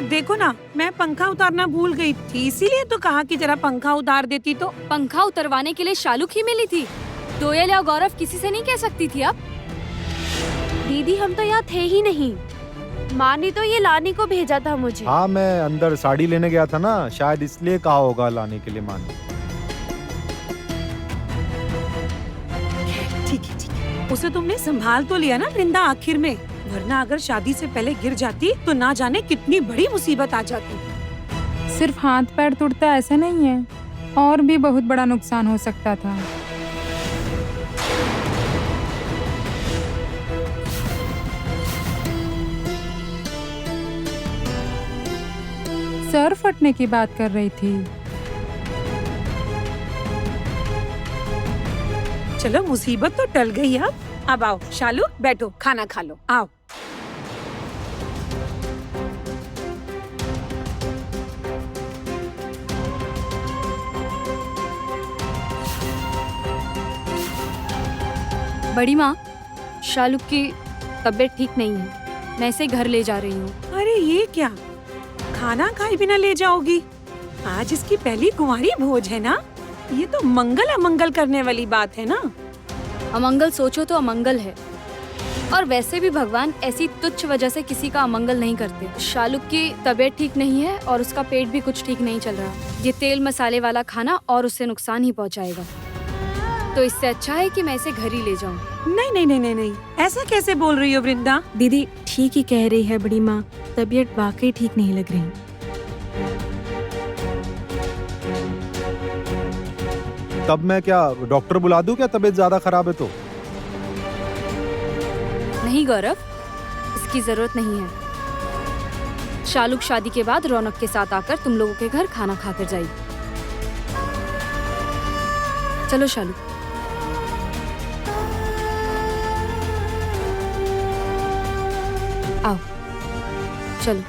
देखो ना, मैं पंखा उतारना भूल गई थी, इसीलिए तो कहा कि जरा पंखा उतार देती तो। पंखा उतरवाने के लिए शालुक ही मिली थी, दोयल या गौरव किसी से नहीं कह सकती थी आप। दीदी हम तो यहाँ थे ही नहीं, माँ ने तो ये लाने को भेजा था मुझे। हाँ, मैं अंदर साड़ी लेने गया था ना, शायद इसलिए कहा होगा लाने के लिए माँ ने। ठीक है, उसे तुमने संभाल तो लिया ना वृंदा आखिर में, वरना अगर शादी से पहले गिर जाती तो ना जाने कितनी बड़ी मुसीबत आ जाती। सिर्फ हाथ पैर टूटता ऐसा नहीं है, और भी बहुत बड़ा नुकसान हो सकता था। सर फटने की बात कर रही थी। चलो मुसीबत तो टल गई अब आओ शालू, बैठो खाना खा लो, आओ। बड़ी माँ, शालुक की तबीयत ठीक नहीं है, मैं इसे घर ले जा रही हूँ। अरे ये क्या, खाना खाए बिना ले जाओगी? आज इसकी पहली कुंवारी भोज है ना, ये तो मंगल अमंगल करने वाली बात है ना। अमंगल सोचो तो अमंगल है, और वैसे भी भगवान ऐसी तुच्छ वजह से किसी का अमंगल नहीं करते। शालुक की तबीयत ठीक नहीं है और उसका पेट भी कुछ ठीक नहीं चल रहा। ये तेल मसाले वाला खाना और उससे नुकसान ही पहुंचाएगा, तो इससे अच्छा है कि मैं इसे घर ही ले जाऊं। नहीं नहीं नहीं नहीं नहीं, ऐसा कैसे बोल रही हो वृंदा? दीदी ठीक ही कह रही है बड़ी माँ, तबीयत वाकई ठीक नहीं लग रही। तब मैं क्या डॉक्टर बुला दूं क्या, तबीयत ज्यादा खराब है तो? नहीं गौरव, इसकी जरूरत नहीं है। शालुक शादी के बाद रौनक के साथ आकर तुम लोगों के घर खाना खाकर जाएगी। चलो शालुक। आओ चलो।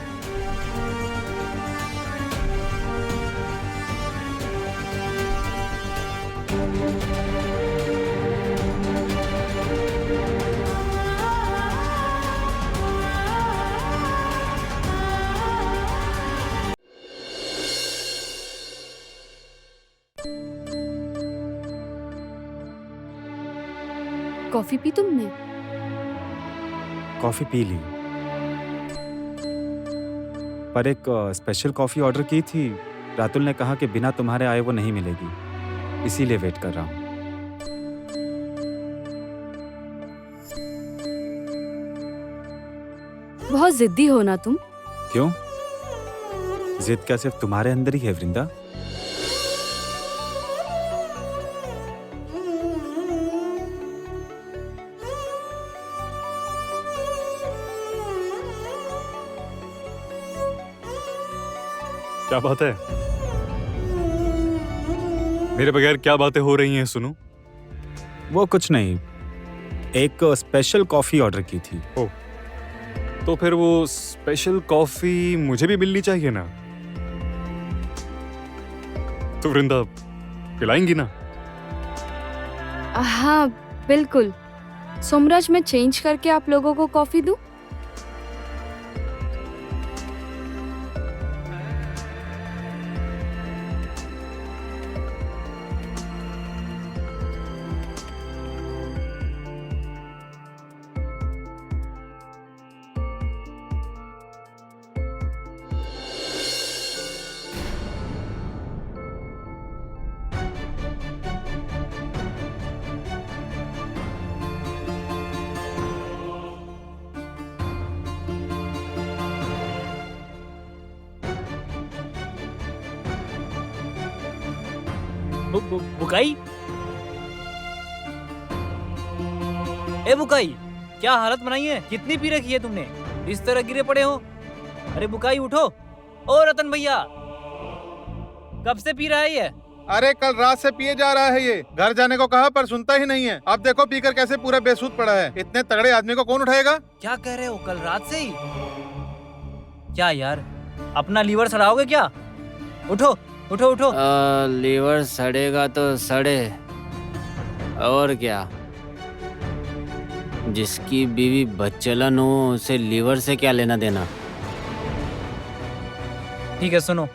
कॉफी पी तुमने? कॉफी पी ली, पर एक स्पेशल कॉफी ऑर्डर की थी। रातुल ने कहा कि बिना तुम्हारे आए वो नहीं मिलेगी, इसीलिए वेट कर रहा हूँ। बहुत जिद्दी हो ना तुम। क्यों? जिद क्या सिर्फ तुम्हारे अंदर ही है वृंदा? क्या बात है? मेरे बगैर क्या बातें हो रही हैं सुनू? वो कुछ नहीं, एक स्पेशल कॉफी ऑर्डर की थी। ओह, तो फिर वो स्पेशल कॉफी मुझे भी मिलनी चाहिए ना? तो वृंदा पिलाएंगी ना? हाँ बिल्कुल। सोमराज, मैं चेंज करके आप लोगों को कॉफी दूं? बुकाई, ए बुकाई, क्या हालत बनाई है? कितनी पी रखी है तुमने? इस तरह गिरे पड़े हो। अरे बुकाई उठो। ओ रतन भैया, कब से पी रहा है ये? अरे कल रात से पिए जा रहा है ये, घर जाने को कहा पर सुनता ही नहीं है। अब देखो पीकर कैसे पूरा बेसुध पड़ा है। इतने तगड़े आदमी को कौन उठाएगा? क्या कह रहे हो, कल रात से ही? क्या यार, अपना लीवर सड़ाओगे क्या? उठो उठो उठो। लीवर सड़ेगा तो सड़े, और क्या। जिसकी बीवी बच्चलन हो उसे लीवर से क्या लेना देना। ठीक है, सुनो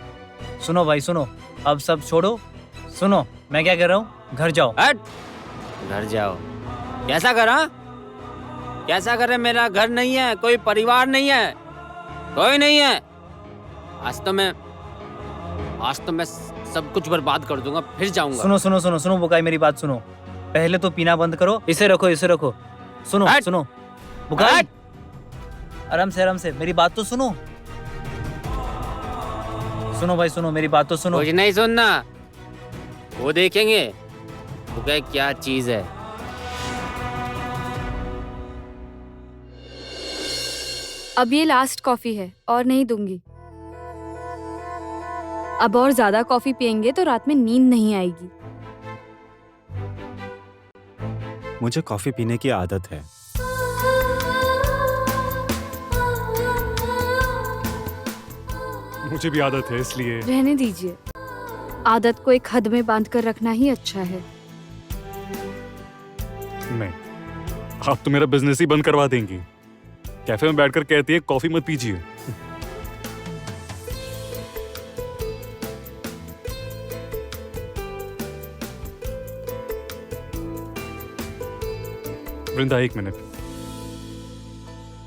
सुनो भाई सुनो, अब सब छोड़ो। सुनो मैं क्या कह रहा हूँ, घर जाओ। हट, घर जाओ। कैसा घर? हाँ, कैसा घर है? मेरा घर नहीं है, कोई परिवार नहीं है, कोई नहीं है। आज तो मैं सब कुछ बर्बाद कर दूंगा, फिर जाऊंगा। सुनो सुनो सुनो सुनो बुकाई, मेरी बात सुनो। पहले तो पीना बंद करो, इसे रखो इसे रखो। सुनो हट! सुनो बुकाई, हट! आराम से मेरी बात तो सुनो। सुनो भाई सुनो, मेरी बात तो सुनो। कुछ नहीं सुनना, वो देखेंगे बुकाई क्या चीज है। अब ये लास्ट कॉफी है और नहीं दूंगी। अब और ज्यादा कॉफी पियेंगे तो रात में नींद नहीं आएगी। मुझे कॉफी पीने की आदत है। मुझे भी आदत है, इसलिए रहने दीजिए, आदत को एक हद में बांध कर रखना ही अच्छा है। नहीं, आप तो मेरा बिजनेस ही बंद करवा देंगी। कैफे में बैठकर कहती है कॉफी मत पीजिए। वृंदा, एक मिनट,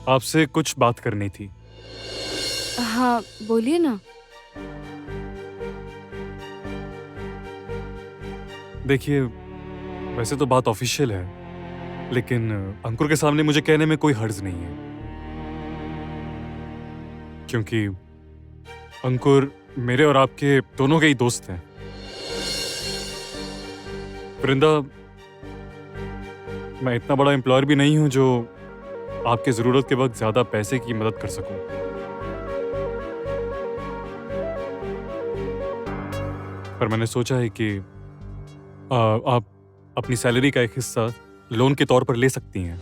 आपसे कुछ बात करनी थी। हाँ बोलिए ना। देखिए, वैसे तो बात ऑफिशियल है, लेकिन अंकुर के सामने मुझे कहने में कोई हर्ज नहीं है, क्योंकि अंकुर मेरे और आपके दोनों के ही दोस्त हैं। वृंदा, मैं इतना बड़ा एम्प्लॉयर भी नहीं हूं जो आपके जरूरत के वक्त ज्यादा पैसे की मदद कर सकूं। पर मैंने सोचा है कि आप अपनी सैलरी का एक हिस्सा लोन के तौर पर ले सकती हैं।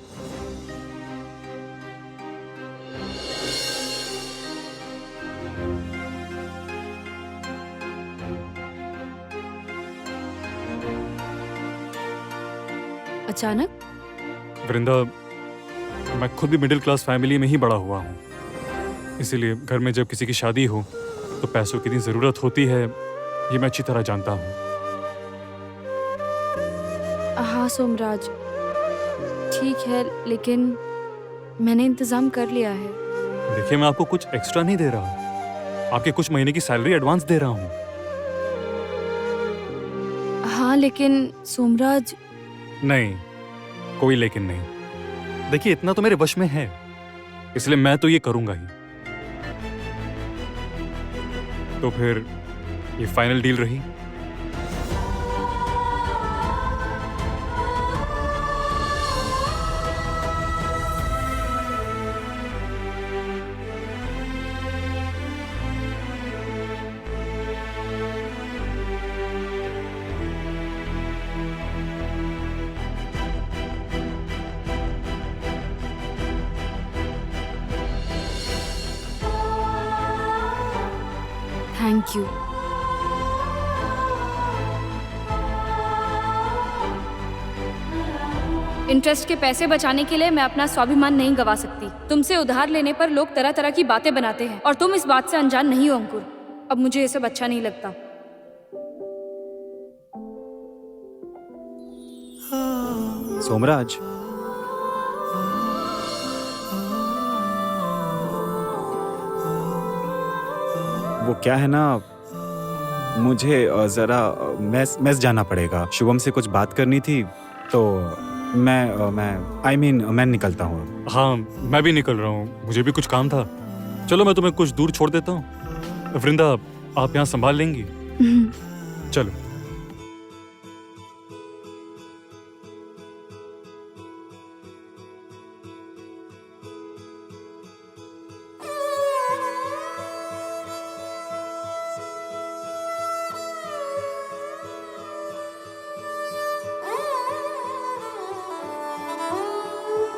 अचानक? वृंदा, मैं खुद भी मिडिल क्लास फैमिली में ही बड़ा हुआ हूँ, इसीलिए घर में जब किसी की शादी हो तो पैसों की इतनी ज़रूरत होती है, ये मैं अच्छी तरह जानता हूँ। हाँ सोमराज, ठीक है, लेकिन मैंने इंतजाम कर लिया है। देखिए, मैं आपको कुछ एक्स्ट्रा नहीं दे रहा, आपके कुछ महीने की सैलरी एडवांस दे रहा हूँ। हाँ लेकिन सोमराज। नहीं, कोई लेकिन नहीं। देखिए, इतना तो मेरे वश में है, इसलिए मैं तो ये करूंगा ही। तो फिर ये फाइनल डील रही। Thank you. इंटरेस्ट के पैसे बचाने के लिए मैं अपना स्वाभिमान नहीं गवा सकती। तुमसे उधार लेने पर लोग तरह तरह की बातें बनाते हैं और तुम इस बात से अनजान नहीं हो अंकुर। अब मुझे ये सब अच्छा नहीं लगता। सोमराज, वो क्या है ना, मुझे जरा मेस जाना पड़ेगा। शुभम से कुछ बात करनी थी, तो मैं निकलता हूँ। हाँ, मैं भी निकल रहा हूँ, मुझे भी कुछ काम था। चलो, मैं तुम्हें कुछ दूर छोड़ देता हूँ। वृंदा, आप यहाँ संभाल लेंगी? चलो।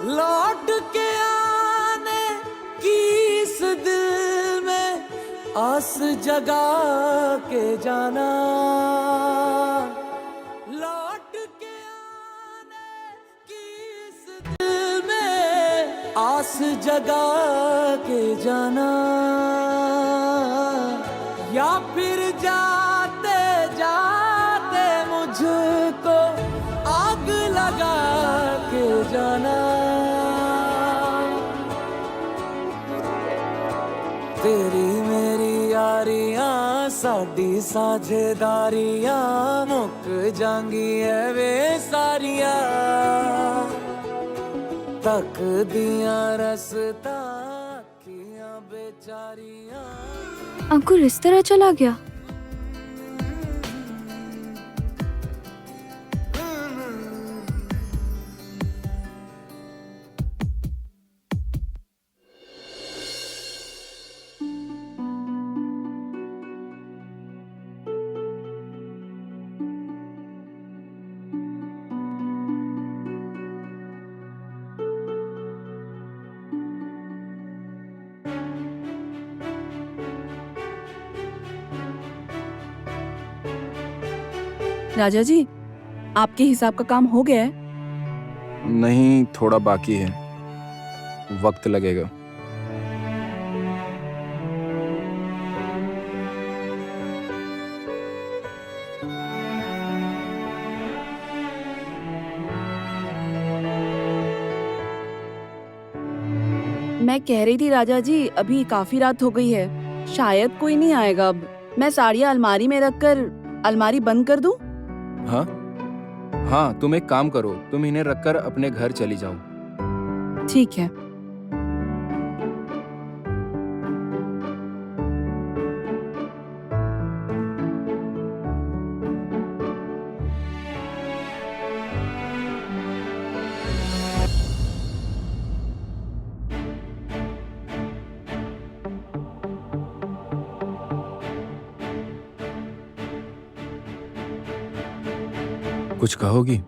लौट के आने की इस दिल में आस जगा के जाना, लौट के आने की इस दिल में आस जगा के जाना। या फिर जाते जाते मुझको आग लगा के जाना। तेरी मेरी यारियां साडी साझेदारियां मुक जांगी है वे सारियां तक दियां रसता कियां बेचारियां। अंकुर इस तरह चला गया। राजा जी, आपके हिसाब का काम हो गया है? नहीं, थोड़ा बाकी है, वक्त लगेगा। मैं कह रही थी राजा जी, अभी काफी रात हो गई है, शायद कोई नहीं आएगा अब। मैं साड़ियाँ अलमारी में रखकर अलमारी बंद कर दूं? हाँ हाँ, तुम एक काम करो, तुम इन्हें रखकर अपने घर चली जाओ। ठीक है। कुछ कहोगी?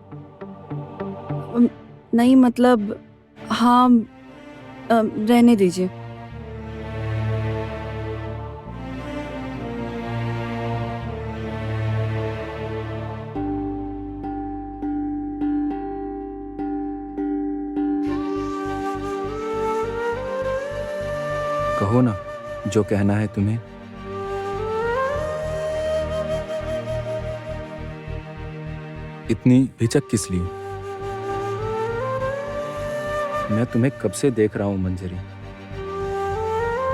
नहीं मतलब, हाँ, रहने दीजिए। कहो ना जो कहना है तुम्हें। इतनी हिचक किस लिए? मैं तुम्हें कब से देख रहा हूं मंजरी।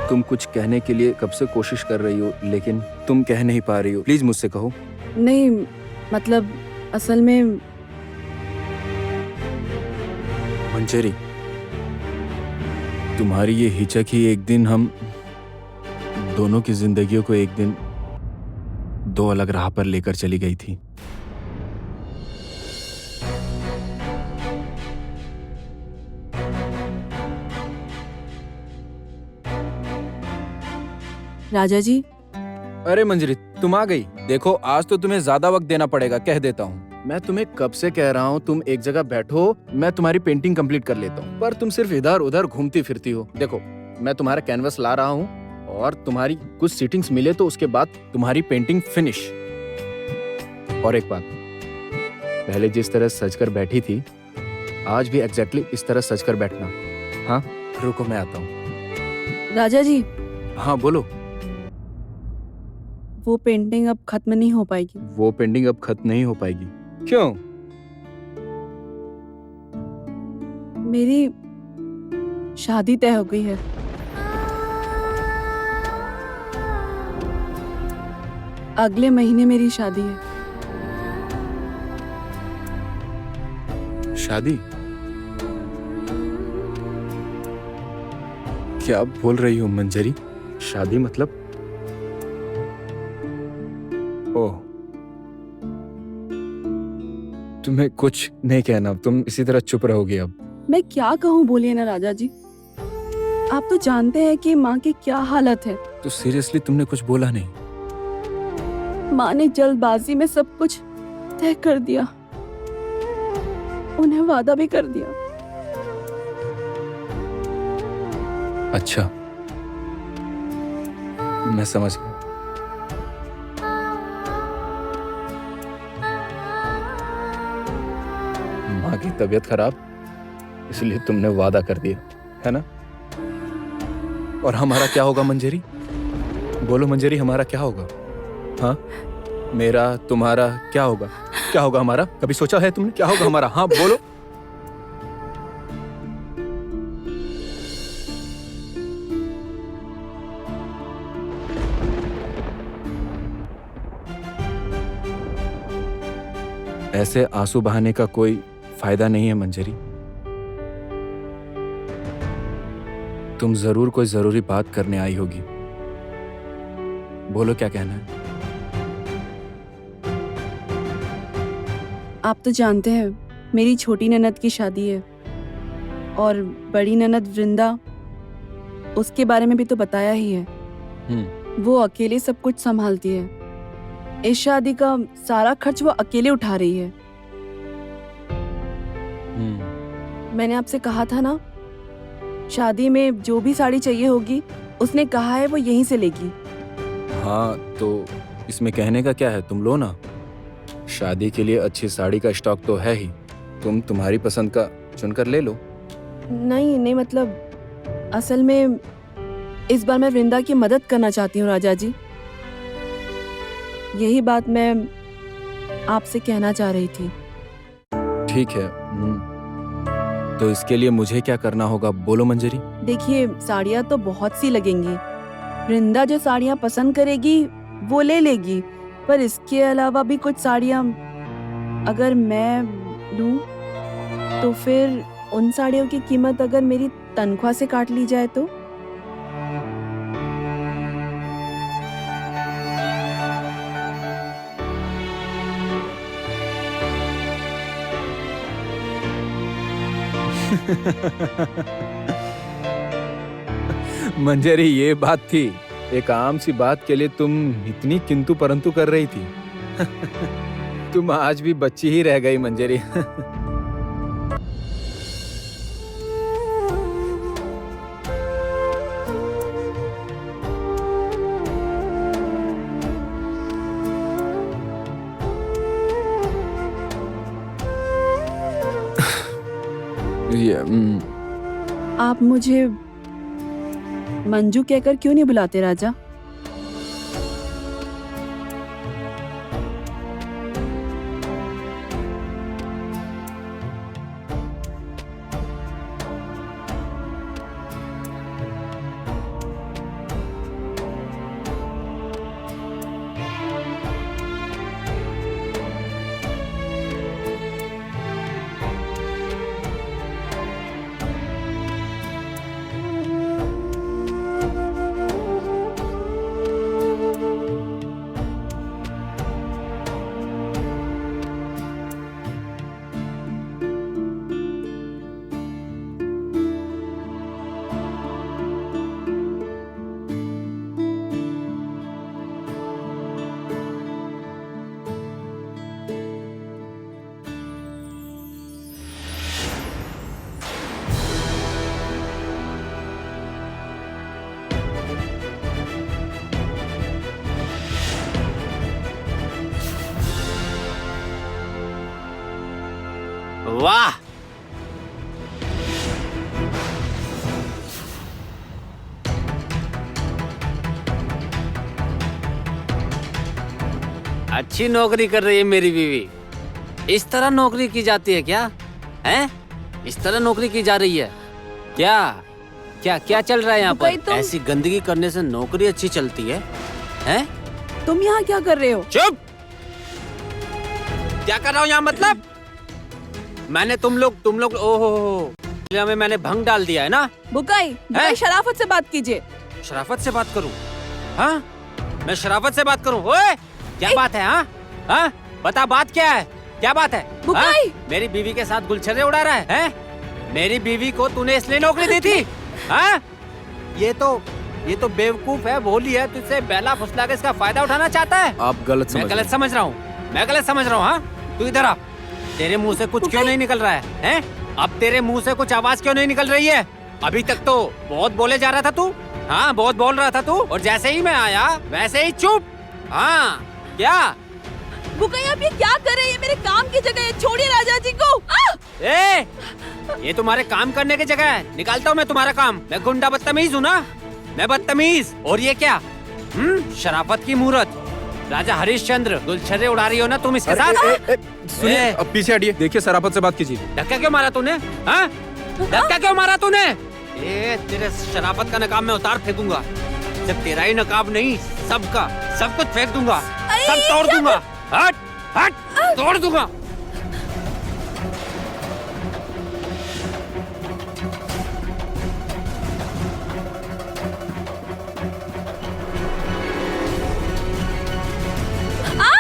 तुम कुछ कहने के लिए कब से कोशिश कर रही हो, लेकिन तुम कह नहीं पा रही हो। प्लीज मुझसे कहो। नहीं मतलब, असल में मंजरी, तुम्हारी ये हिचक ही एक दिन हम दोनों की जिंदगियों को एक दिन दो अलग राह पर लेकर चली गई थी। राजा जी। अरे मंजरी, तुम आ गई। देखो, आज तो तुम्हें ज्यादा वक्त देना पड़ेगा, कह देता हूँ। मैं तुम्हें कब से कह रहा हूँ तुम एक जगह बैठो, मैं तुम्हारी पेंटिंग कंप्लीट कर लेता हूँ, पर तुम सिर्फ इधर उधर घूमती फिरती हो। देखो, मैं तुम्हारा कैनवस ला रहा हूँ और तुम्हारी कुछ सीटिंग्स मिले तो उसके बाद तुम्हारी पेंटिंग फिनिश। और एक बात, पहले जिस तरह सजकर बैठी थी, आज भी एग्जैक्टली इस तरह सजकर बैठना। हाँ, रुको मैं आता हूँ। राजा जी। हाँ बोलो। वो पेंटिंग अब खत्म नहीं हो पाएगी। वो पेंटिंग अब खत्म नहीं हो पाएगी? क्यों? मेरी शादी तय हो गई है। अगले महीने मेरी शादी है। शादी? क्या बोल रही हो मंजरी? शादी मतलब? ओह, तुम्हें कुछ नहीं कहना, तुम इसी तरह चुप रहोगी अब। मैं क्या कहूँ, बोलिए ना राजा जी। आप तो जानते हैं कि माँ की क्या हालत है। तो सीरियसली तुमने कुछ बोला नहीं? माँ ने जल्दबाजी में सब कुछ तय कर दिया, उन्हें वादा भी कर दिया। अच्छा, मैं समझ गया। माँ की तबीयत खराब, इसलिए तुमने वादा कर दिया, है ना? और हमारा क्या होगा मंजरी? बोलो मंजरी, हमारा क्या होगा? हाँ, मेरा तुम्हारा क्या होगा? क्या होगा हमारा? कभी सोचा है तुमने क्या होगा हमारा? हाँ बोलो। ऐसे आंसू बहाने का कोई फायदा नहीं है मंजरी। तुम जरूर कोई जरूरी बात करने आई होगी। बोलो क्या कहना है। आप तो जानते हैं मेरी छोटी ननद की शादी है और बड़ी ननद वृंदा, उसके बारे में भी तो बताया ही है। वो अकेले सब कुछ संभालती है। इस शादी का सारा खर्च वो अकेले उठा रही है। मैंने आपसे कहा था ना, शादी में जो भी साड़ी चाहिए होगी उसने कहा है वो यहीं से लेगी। हाँ तो इसमें कहने का क्या है, तुम लो ना। शादी के लिए अच्छी साड़ी का स्टॉक तो है ही, तुम तुम्हारी पसंद का चुनकर ले लो। नहीं मतलब असल में इस बार मैं वृंदा की मदद करना चाहती हूँ राजा जी। यही बात मैं आपसे कहना चाह रही थी। ठीक है, तो इसके लिए मुझे क्या करना होगा, बोलो मंजरी। देखिए साड़ियाँ तो बहुत सी लगेंगी। वृंदा जो साड़ियाँ पसंद करेगी वो ले लेगी, पर इसके अलावा भी कुछ साड़ियाँ अगर मैं लूँ तो फिर उन साड़ियों की कीमत अगर मेरी तनख्वाह से काट ली जाए तो। मंजरी ये बात थी, एक आम सी बात के लिए तुम इतनी किंतु परंतु कर रही थी। तुम आज भी बच्ची ही रह गई मंजरी। आप मुझे मंजू कहकर क्यों नहीं बुलाते राजा? वाह, अच्छी नौकरी कर रही है मेरी बीवी। इस तरह नौकरी की जाती है क्या? हैं? इस तरह नौकरी की जा रही है क्या? क्या क्या चल रहा है यहाँ पर? ऐसी गंदगी करने से नौकरी अच्छी चलती है? हैं? तुम यहाँ क्या कर रहे हो? चुप! क्या कर रहा हूँ यहाँ मतलब? मैंने तुम लोग ओहो में मैंने भंग डाल दिया है ना? बुकाई शराफत से बात कीजिए। शराफत से बात करूं? हाँ, मैं शराफत से बात करूं? ओए, क्या बात है? हाँ हाँ, बता बात क्या है? क्या बात है? बुकाई, मेरी बीवी के साथ गुलछर्रे उड़ा रहा है? हैं? मेरी बीवी को तूने इसलिए नौकरी दी थी? हाँ? ये तो बेवकूफ है, भोली है, तुझसे बेला फुसला के इसका फायदा उठाना चाहता है। आप गलत समझ मैं गलत समझ रहा हूँ? मैं गलत समझ रहा हूँ? हाँ, तू इधर आ। तेरे मुंह से कुछ क्यों नहीं निकल रहा है? हैं? अब तेरे मुंह से कुछ आवाज क्यों नहीं निकल रही है? अभी तक तो बहुत बोले जा रहा था तू। हाँ, बहुत बोल रहा था तू, और जैसे ही मैं आया वैसे ही चुप। हाँ, क्या? बुकाई, आप ये क्या कर रहे हैं? मेरे काम की जगह है, छोड़िए राजा जी को। ए, ये तुम्हारे काम करने की जगह है, निकालता हूँ मैं तुम्हारा काम। मैं गुंडा बदतमीज हूँ ना? मैं बदतमीज? और ये क्या? शराफत की मूरत। राजा हरिश्चंद्र गुलछर्रे उड़ा रही हो ना तुम इसके साथ? सुनिए, ए! अब पीछे हटिए। देखिए, शराफत से बात कीजिए। धक्का क्यों मारा तूने? हाँ? धक्का क्यों मारा तूने? तेरे शराफत का नकाब मैं उतार फेंकूंगा। सिर्फ तेरा ही नकाब नहीं, सबका सब कुछ फेंक दूंगा, सब तोड़ दूंगा। हट हट, तोड़ दूंगा।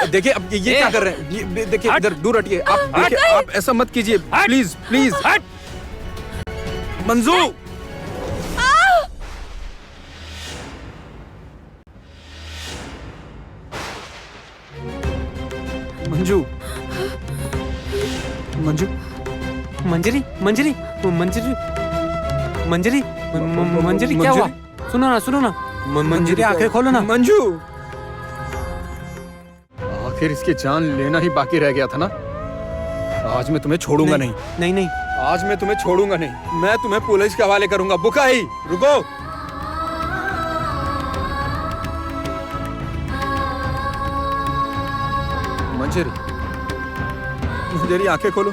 देखिए, अब ये क्या कर रहे हैं? ये देखिए, इधर दूर हटिए। आप देखिए, आप ऐसा मत कीजिए, प्लीज प्लीज। मंजू, मंजू, मंजू, मंजरी मंजरी मंजरी मंजरी मंजरी, क्या हुआ? सुनो ना, मंजरी आंखें खोलो ना। मंजू, आखिर इसकी जान लेना ही बाकी रह गया था ना। आज मैं तुम्हें छोड़ूंगा नहीं। नहीं, आज मैं तुम्हें छोड़ूंगा नहीं। मैं तुम्हें पुलिस के हवाले करूंगा। बुकाई, रुको। मंजरी, मंजरी, आंखें खोलो।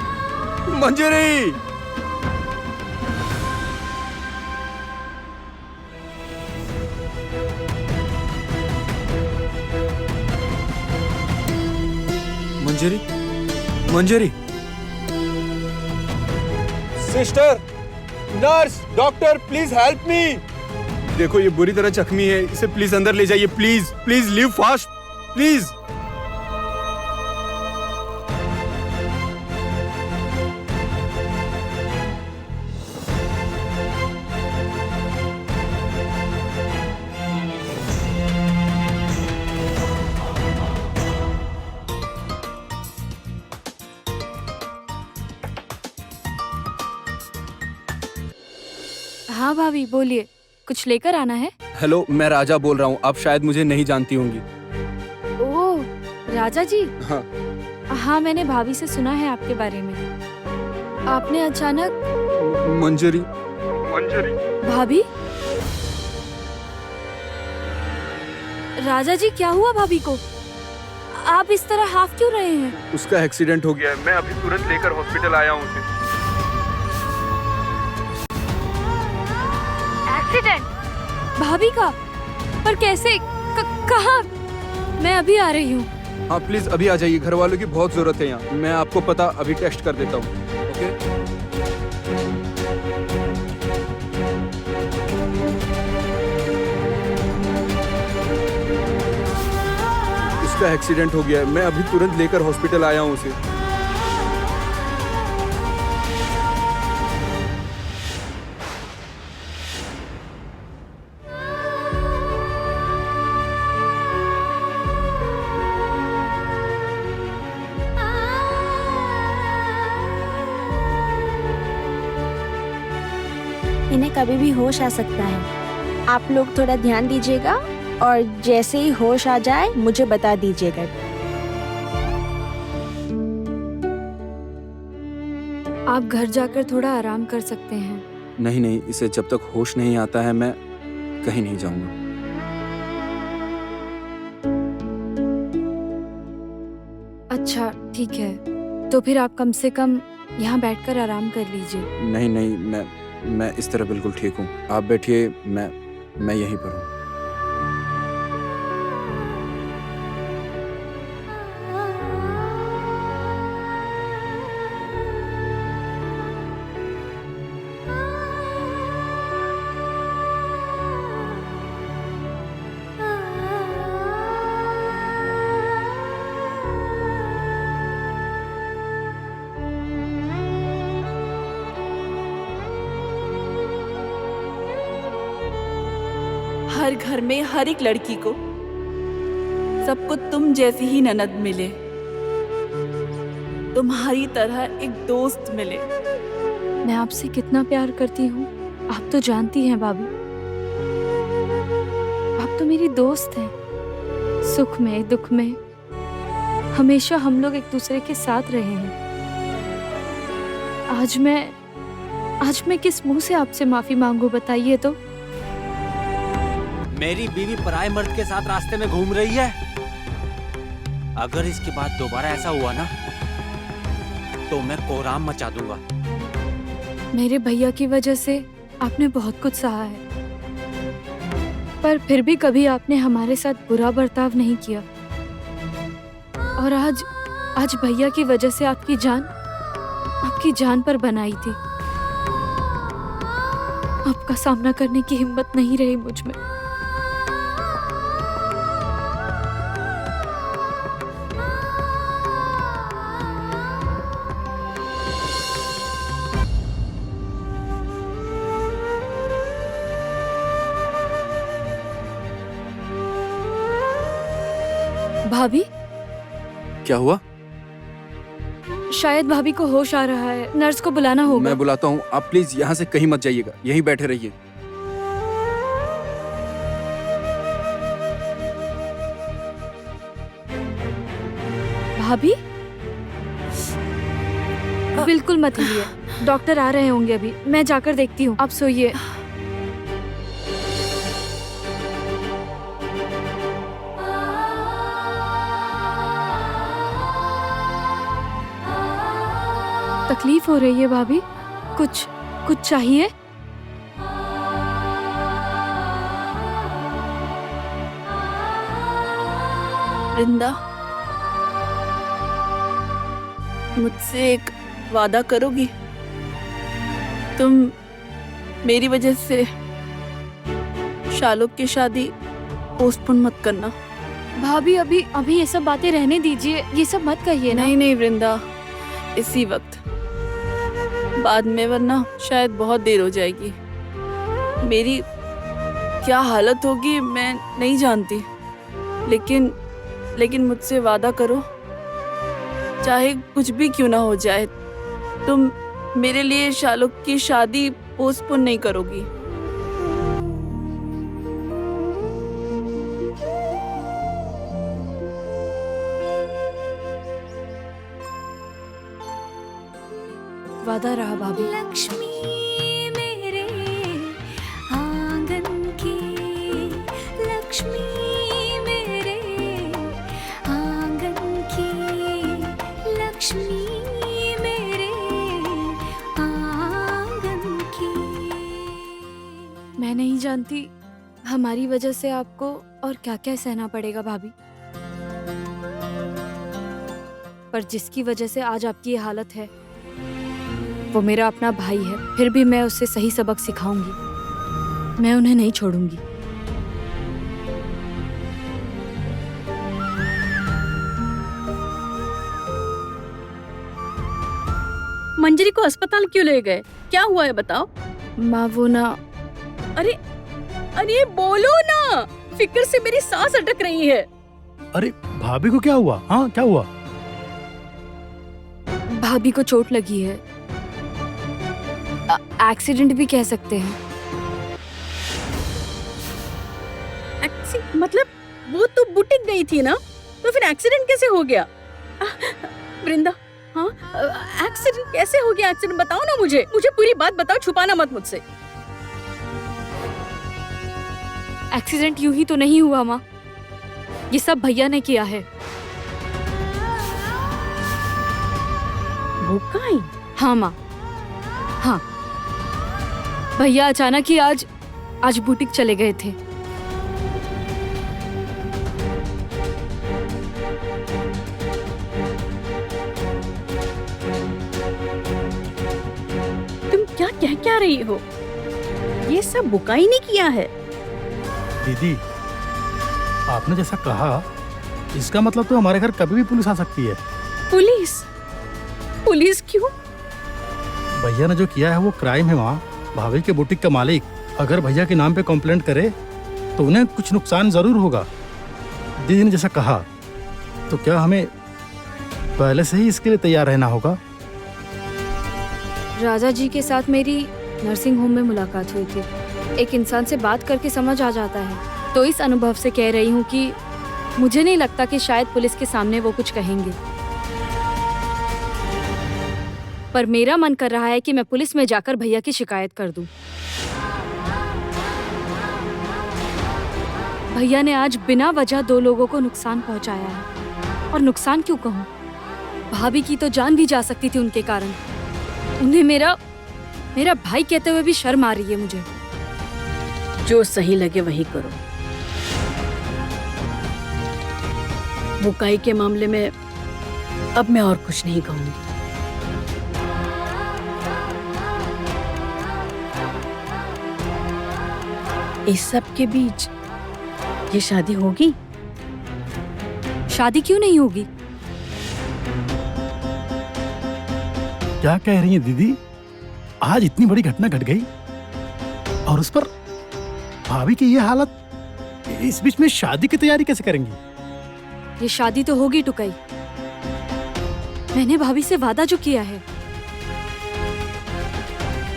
Manjari, Manjari, Manjari. Sister, nurse, doctor, please help me. देखो, ये बुरी तरह जख्मी है, इसे प्लीज अंदर ले जाइए। Please please leave fast, please. हाँ भाभी, बोलिए, कुछ लेकर आना है? हेलो, मैं राजा बोल रहा हूँ। आप शायद मुझे नहीं जानती होंगी। ओह, राजा जी। हाँ, हाँ, मैंने भाभी से सुना है आपके बारे में। आपने अचानक मंजरी, भाभी? राजा जी, क्या हुआ भाभी को? आप इस तरह हाफ क्यों रहे हैं? उसका एक्सीडेंट हो गया है। मैं अभी तुरंत लेकर हॉस्पिटल आया हूँ उसे। एक्सीडेंट? भाभी का? पर कैसे? कहाँ? मैं अभी आ रही हूँ। हाँ, प्लीज अभी आ जाइए। घर वालों की बहुत जरूरत है यहाँ। मैं आपको पता अभी टेस्ट कर देता हूँ। ओके? उसका एक्सीडेंट हो गया है। मैं अभी तुरंत लेकर हॉस्पिटल आया हूँ उसे। इन्हें कभी भी होश आ सकता है। आप लोग थोड़ा ध्यान दीजिएगा और जैसे ही होश आ जाए मुझे बता दीजिएगा। आप घर जाकर थोड़ा आराम कर सकते हैं। नहीं, इसे जब तक होश नहीं आता है मैं कहीं नहीं जाऊंगा। अच्छा, ठीक है, तो फिर आप कम से कम यहाँ बैठकर आराम कर लीजिए। नहीं, मैं इस तरह बिल्कुल ठीक हूँ। आप बैठिए, मैं यहीं पर हूँ। हर घर में हर एक लड़की को सबको तुम जैसी ही ननद मिले, तुम्हारी तरह एक दोस्त मिले। मैं आपसे कितना प्यार करती हूँ, आप तो जानती हैं भाभी। आप तो मेरी दोस्त हैं। सुख में दुख में हमेशा हम लोग एक दूसरे के साथ रहे हैं। आज मैं किस मुंह से आपसे माफी मांगू, बताइए तो। मेरी बीवी पराये मर्द के साथ रास्ते में घूम रही है। अगर इसके बाद दोबारा ऐसा हुआ ना तो मैं कोहराम मचा दूंगा। मेरे भैया की वजह से आपने बहुत कुछ सहा है, पर फिर भी कभी आपने हमारे साथ बुरा बर्ताव नहीं किया। और आज भैया की वजह से आपकी जान पर बनाई थी। आपका सामना करने की हिम्मत नहीं रही मुझ में। भाभी, क्या हुआ? शायद भाभी को होश आ रहा है, नर्स को बुलाना होगा। मैं बुलाता हूँ, आप प्लीज यहाँ से कहीं मत जाइएगा, यहीं बैठे रहिए। भाभी बिल्कुल मत हिलिए, डॉक्टर आ रहे होंगे अभी। मैं जाकर देखती हूँ, आप सोइए। तकलीफ हो रही है भाभी? कुछ चाहिए? वृंदा, मुझसे एक वादा करोगी? तुम मेरी वजह से शालुक की शादी पोस्टपोन मत करना। भाभी अभी ये सब बातें रहने दीजिए, ये सब मत कहिए ना। नहीं वृंदा, इसी वक्त, बाद में, वरना शायद बहुत देर हो जाएगी। मेरी क्या हालत होगी मैं नहीं जानती, लेकिन मुझसे वादा करो, चाहे कुछ भी क्यों ना हो जाए, तुम मेरे लिए शालुक की शादी पोस्टपोन नहीं करोगी। वादा रहा भाभी। लक्ष्मी मेरे आंगन की, लक्ष्मी मेरे आंगन की, लक्ष्मी मेरे आंगन की। मैं नहीं जानती हमारी वजह से आपको और क्या क्या सहना पड़ेगा भाभी, पर जिसकी वजह से आज आपकी ये हालत है वो मेरा अपना भाई है। फिर भी मैं उससे सही सबक सिखाऊंगी, मैं उन्हें नहीं छोड़ूंगी। मंजरी को अस्पताल क्यों ले गए? क्या हुआ है बताओ। माँ वो ना, अरे बोलो ना, फिक्र से मेरी सांस अटक रही है। अरे भाभी को क्या हुआ? हाँ क्या हुआ? भाभी को चोट लगी है, एक्सीडेंट भी कह सकते हैं। मतलब वो तो बुटीक गई थी ना, तो फिर एक्सीडेंट कैसे हो गया? वृंदा, हाँ एक्सीडेंट कैसे हो गया? एक्सीडेंट बताओ ना मुझे पूरी बात बताओ, छुपाना मत मुझसे। एक्सीडेंट यूं ही तो नहीं हुआ माँ, ये सब भैया ने किया है। बुकाई? हाँ माँ, हाँ भैया अचानक ही आज बुटीक चले गए थे। तुम क्या रही हो? ये सब बुकाई ने किया है। दीदी, आपने जैसा कहा, इसका मतलब तो हमारे घर कभी भी पुलिस आ सकती है। पुलिस क्यों? भैया ने जो किया है वो क्राइम है माँ। भाभी के बुटीक का मालिक अगर भैया के नाम पे कंप्लेंट करे तो उन्हें कुछ नुकसान जरूर होगा। दीदी ने जैसा कहा, तो क्या हमें पहले से ही इसके लिए तैयार रहना होगा? राजा जी के साथ मेरी नर्सिंग होम में मुलाकात हुई थी। एक इंसान से बात करके समझ आ जाता है, तो इस अनुभव से कह रही हूँ कि मुझे नहीं लगता कि शायद पुलिस के सामने वो कुछ कहेंगे। पर मेरा मन कर रहा है कि मैं पुलिस में जाकर भैया की शिकायत कर दूं। भैया ने आज बिना वजह 2 लोगों को नुकसान पहुंचाया है। और नुकसान क्यों कहूँ, भाभी की तो जान भी जा सकती थी उनके कारण। उन्हें मेरा भाई कहते हुए भी शर्म आ रही है मुझे। जो सही लगे वही करो। बुकाई के मामले में अब मैं और कुछ नहीं कहूंगी। इस सब के बीच ये शादी होगी? शादी क्यों नहीं होगी? क्या कह रही हैं दीदी? आज इतनी बड़ी घटना घट गई और उस पर भाभी की ये हालत, इस बीच में शादी की तैयारी कैसे करेंगी? ये शादी तो होगी टुकई। मैंने भाभी से वादा जो किया है।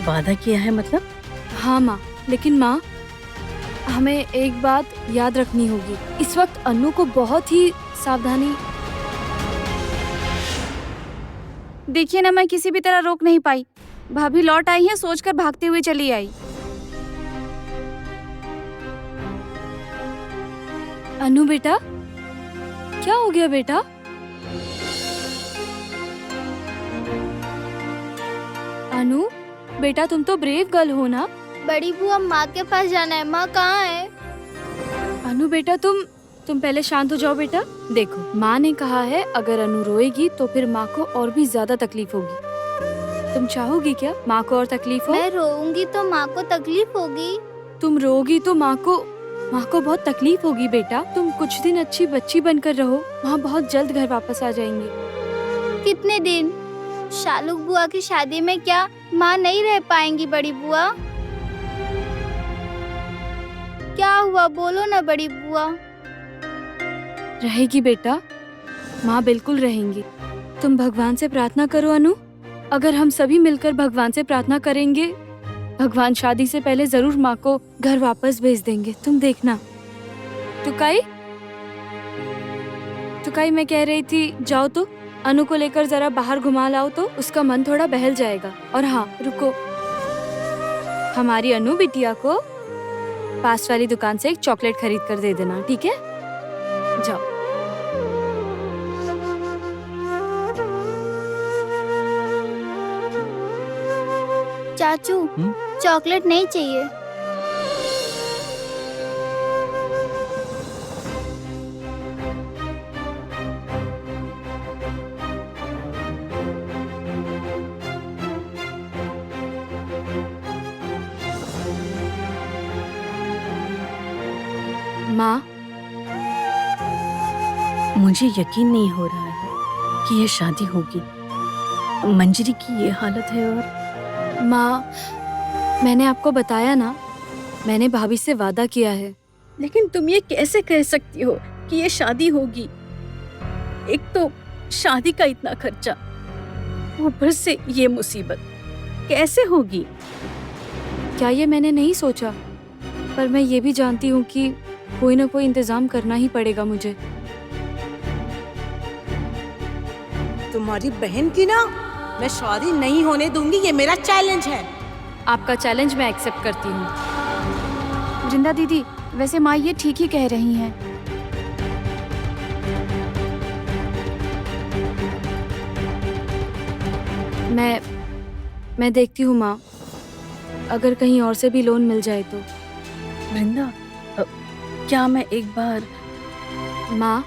वादा किया है मतलब? हाँ माँ, लेकिन माँ हमें एक बात याद रखनी होगी। इस वक्त अनु को बहुत ही सावधानी। देखिए ना, मैं किसी भी तरह रोक नहीं पाई। भाभी लौट आई है, सोचकर भागते हुए चली आई। अनु बेटा, क्या हो गया बेटा? अनु बेटा, तुम तो ब्रेव गर्ल हो ना। बड़ी बुआ, माँ के पास जाना है। माँ कहाँ है? अनु बेटा, तुम पहले शांत हो जाओ बेटा। देखो, माँ ने कहा है अगर अनु रोएगी तो फिर माँ को और भी ज्यादा तकलीफ होगी। तुम चाहोगी क्या माँ को और तकलीफ हो? मैं रोऊंगी तो माँ को तकलीफ होगी। तुम रोगी तो माँ को बहुत तकलीफ होगी बेटा। तुम कुछ दिन अच्छी बच्ची बनकर रहो, माँ बहुत जल्द घर वापस आ जाएंगी। कितने दिन? शालुक बुआ की शादी में क्या माँ नहीं रह पाएंगी? बड़ी बुआ क्या हुआ, बोलो ना बड़ी बुआ। रहेगी बेटा, माँ बिल्कुल रहेंगी। तुम भगवान से प्रार्थना करो अनु। अगर हम सभी मिलकर भगवान से प्रार्थना करेंगे, भगवान शादी से पहले जरूर माँ को घर वापस भेज देंगे। तुम देखना। टुकाई, मैं कह रही थी जाओ तो अनु को लेकर जरा बाहर घुमा लाओ तो उसका मन थोड़ा बहल जाएगा। और हाँ रुको, हमारी अनु बिटिया को पास वाली दुकान से एक चॉकलेट खरीद कर दे देना, ठीक है? जाओ। चाचू, चॉकलेट नहीं चाहिए। माँ, मुझे यकीन नहीं हो रहा है कि ये शादी होगी। मंजरी की ये हालत है। और माँ, मैंने आपको बताया ना, मैंने भाभी से वादा किया है। लेकिन तुम ये कैसे कह सकती हो कि ये शादी होगी? एक तो शादी का इतना खर्चा, ऊपर से ये मुसीबत, कैसे होगी? क्या ये मैंने नहीं सोचा, पर मैं ये भी जानती हूँ कि कोई ना कोई इंतजाम करना ही पड़ेगा मुझे। तुम्हारी बहन की ना मैं शादी नहीं होने दूंगी, ये मेरा चैलेंज है। आपका चैलेंज मैं एक्सेप्ट करती हूँ। जिंदा दीदी, वैसे माँ ये ठीक ही कह रही हैं। मैं देखती हूँ माँ, अगर कहीं और से भी लोन मिल जाए तो। वृंदा, क्या मैं एक बार? माँ,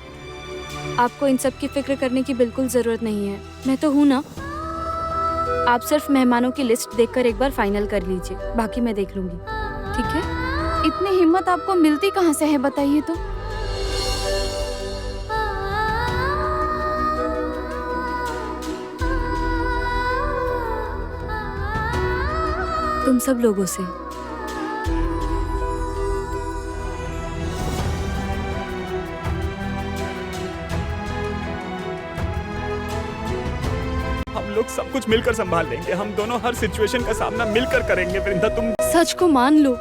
आपको इन सब की फिक्र करने की बिल्कुल जरूरत नहीं है, मैं तो हूँ ना। आप सिर्फ मेहमानों की लिस्ट देखकर एक बार फाइनल कर लीजिए, बाकी मैं देख लूंगी, ठीक है? इतनी हिम्मत आपको मिलती कहाँ से है, बताइए तो। तुम सब लोगों से। हम लोग सब कुछ मिलकर संभाल लेंगे। हम दोनों हर सिचुएशन का सामना मिलकर करेंगे। वृंदा, तुम सच को मान लो।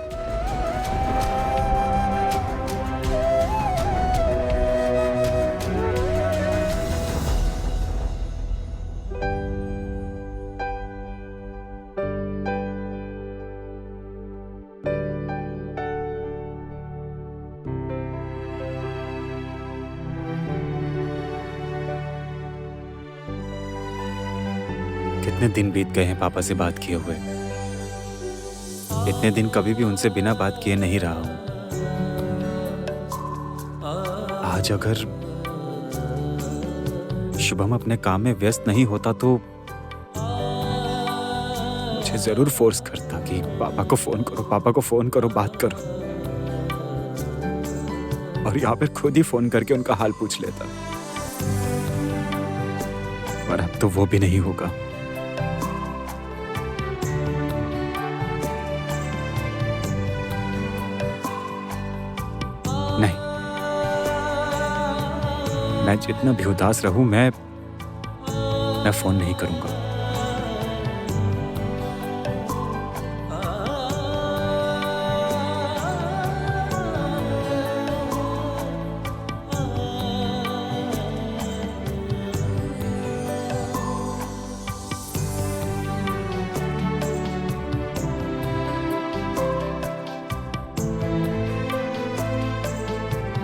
कितने दिन बीत गए हैं पापा से बात किए हुए। इतने दिन कभी भी उनसे बिना बात किए नहीं रहा हूं। आज अगर शुभम अपने काम में व्यस्त नहीं होता तो मुझे जरूर फोर्स करता कि पापा को फोन करो, पापा को फोन करो, बात करो। और यहाँ पे खुद ही फोन करके उनका हाल पूछ लेता। पर अब तो वो भी नहीं होगा। नहीं, मैं जितना भी उदास रहूं, मैं फोन नहीं करूंगा।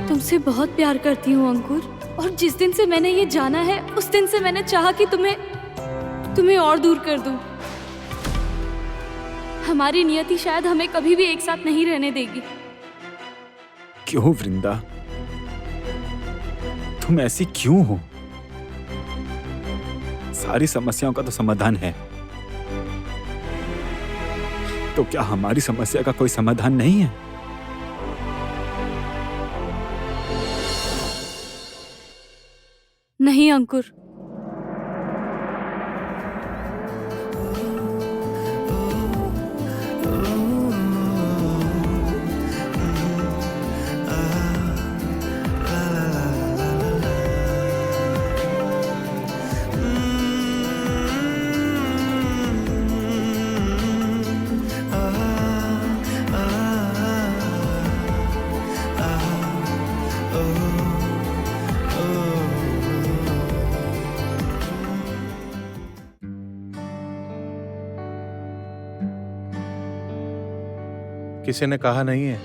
तुमसे बहुत प्यार करती हूँ अंकुर, और जिस दिन से मैंने ये जाना है उस दिन से मैंने चाहा कि तुम्हें और दूर कर दूं। हमारी नियति शायद हमें कभी भी एक साथ नहीं रहने देगी। क्यों वृंदा, तुम ऐसी क्यों हो? सारी समस्याओं का तो समाधान है, तो क्या हमारी समस्या का कोई समाधान नहीं है? नहीं अंकुर, किसी ने कहा नहीं है?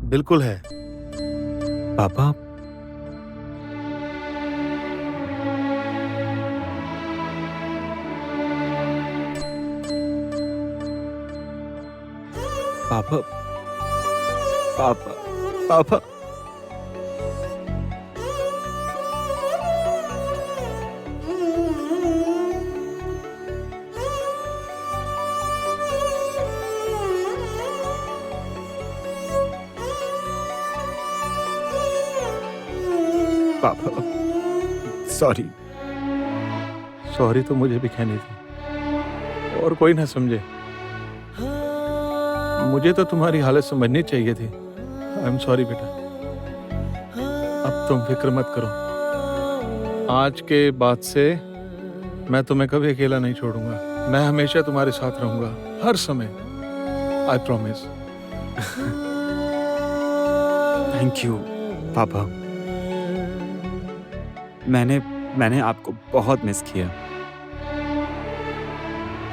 बिल्कुल है। पापा, पापा, पापा, पापा, पापा, सॉरी। सॉरी तो मुझे भी कहनी थी, और कोई ना समझे। मुझे तो तुम्हारी हालत समझनी चाहिए थी। आई एम सॉरी बेटा। अब तुम फिक्र मत करो। आज के बाद से मैं तुम्हें कभी अकेला नहीं छोड़ूंगा। मैं हमेशा तुम्हारे साथ रहूंगा, हर समय। I promise. थैंक यू पापा। मैंने आपको बहुत मिस किया।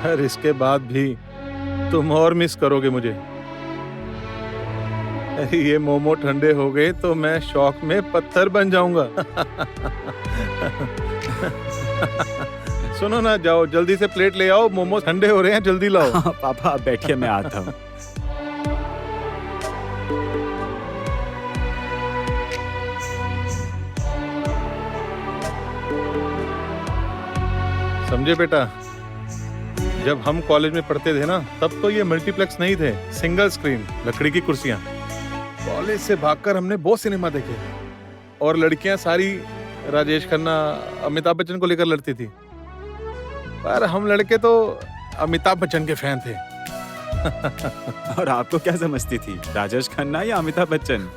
और इसके बाद भी तुम और मिस करोगे मुझे। ये मोमो ठंडे हो गए तो मैं शौक में पत्थर बन जाऊंगा। सुनो ना, जाओ जल्दी से प्लेट ले आओ, मोमो ठंडे हो रहे हैं, जल्दी लाओ। हाँ, पापा आप बैठिए, मैं आता हूँ। समझे बेटा, जब हम कॉलेज में पढ़ते थे ना, तब तो ये मल्टीप्लेक्स नहीं थे, सिंगल स्क्रीन लकड़ी की कुर्सियां। कॉलेज से भागकर हमने बहुत सिनेमा देखे, और लड़कियां सारी राजेश खन्ना, अमिताभ बच्चन को लेकर लड़ती थी, पर हम लड़के तो अमिताभ बच्चन के फैन थे। और आपको क्या समझती थी, राजेश खन्ना या अमिताभ बच्चन?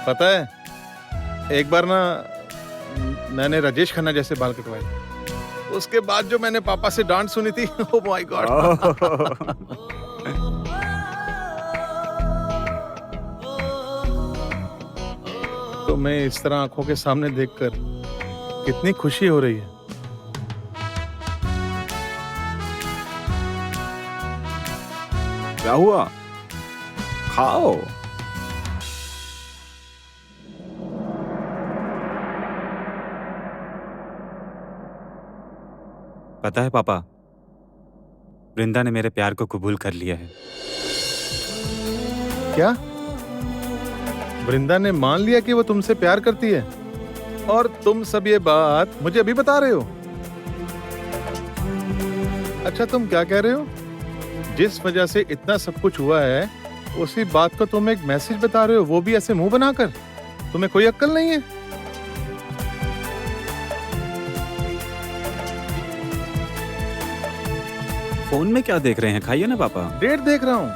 पता है, एक बार ना मैंने राजेश खन्ना जैसे बाल कटवाए, उसके बाद जो मैंने पापा से डांट सुनी थी, ओह माय गॉड। तो मैं इस तरह आंखों के सामने देखकर कितनी खुशी हो रही है। क्या हुआ? खाओ। पता है पापा, वृंदा ने मेरे प्यार को कबूल कर लिया है। क्या? वृंदा ने मान लिया कि वो तुमसे प्यार करती है और तुम सब ये बात मुझे अभी बता रहे हो? अच्छा, तुम क्या कह रहे हो? जिस वजह से इतना सब कुछ हुआ है उसी बात को तुम एक मैसेज बता रहे हो, वो भी ऐसे मुंह बनाकर? तुम्हें कोई अक्ल नहीं है? फोन में क्या देख रहे हैं? खाइए ना पापा। डेट देख रहा हूँ।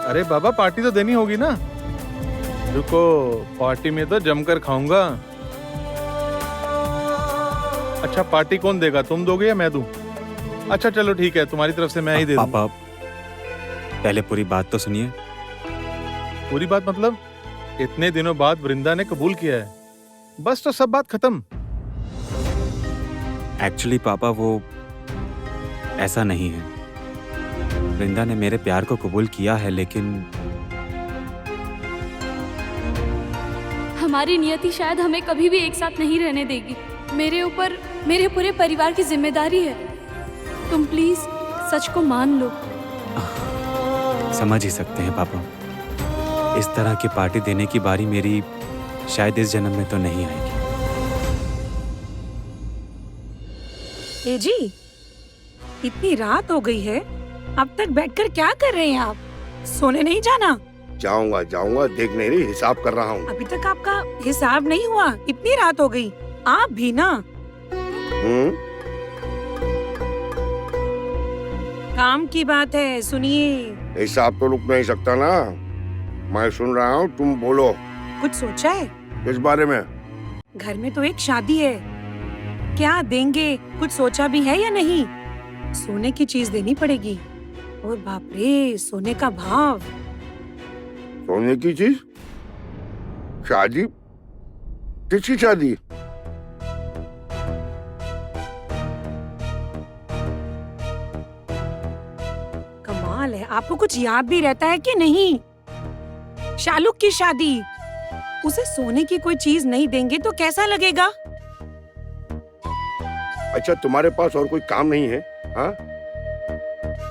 अरे बाबा, पार्टी तो देनी होगी ना। रुको, पार्टी में तो जमकर खाऊंगा। अच्छा, पार्टी कौन देगा, तुम दोगे या मैं दूं? अच्छा चलो ठीक है, तुम्हारी तरफ से मैं ही दे दूं। पापा पहले पूरी बात तो सुनिए। पूरी बात मतलब? इतने दिनों बाद वृंदा ने कबूल किया है, बस तो सब बात खत्म। एक्चुअली पापा वो ऐसा नहीं है। वृंदा ने मेरे प्यार को कबूल किया है, लेकिन हमारी नियति शायद हमें कभी भी एक साथ नहीं रहने देगी। मेरे ऊपर मेरे पूरे परिवार की जिम्मेदारी है। तुम प्लीज सच को मान लो। समझ ही सकते हैं पापा, इस तरह की पार्टी देने की बारी मेरी शायद इस जन्म में तो नहीं आएगी। ए जी, इतनी रात हो गई है, अब तक बैठकर क्या कर रहे हैं आप? सोने नहीं जाना? जाऊंगा जाऊंगा, देख नहीं रही, हिसाब कर रहा हूँ। अभी तक आपका हिसाब नहीं हुआ? इतनी रात हो गई, आप भी ना। काम की बात है, सुनिए। हिसाब तो रुक नहीं सकता ना, मैं सुन रहा हूँ, तुम बोलो। कुछ सोचा है? किस बारे में? घर में तो एक शादी है, क्या देंगे? कुछ सोचा भी है या नहीं? सोने की चीज देनी पड़ेगी। और बाप रे, सोने का भाव। सोने की चीज? शादी? किसकी शादी? कमाल है, आपको कुछ याद भी रहता है कि नहीं? शालुक की शादी, उसे सोने की कोई चीज नहीं देंगे तो कैसा लगेगा? अच्छा, तुम्हारे पास और कोई काम नहीं है? हाँ,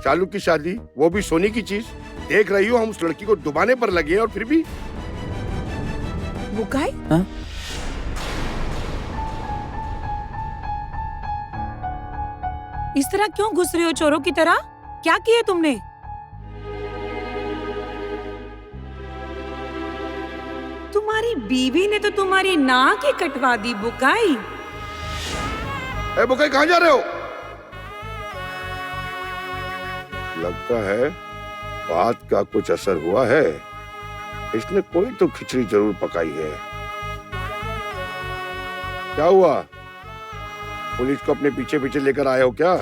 शालू की शादी, वो भी सोने की चीज। देख रही हो, हम उस लड़की को डुबाने पर लगे हैं और फिर भी। बुकाई? हाँ? इस तरह क्यों घुस रहे हो चोरों की तरह? क्या किया तुमने? तुम्हारी बीवी ने तो तुम्हारी नाक ही कटवा दी बुकाई। ए बुकाई, कहाँ जा रहे हो? लगता है बात का कुछ असर हुआ है। इसने कोई तो खिचड़ी जरूर पकाई है। क्या हुआ? पुलिस को अपने पीछे पीछे लेकर आए हो क्या?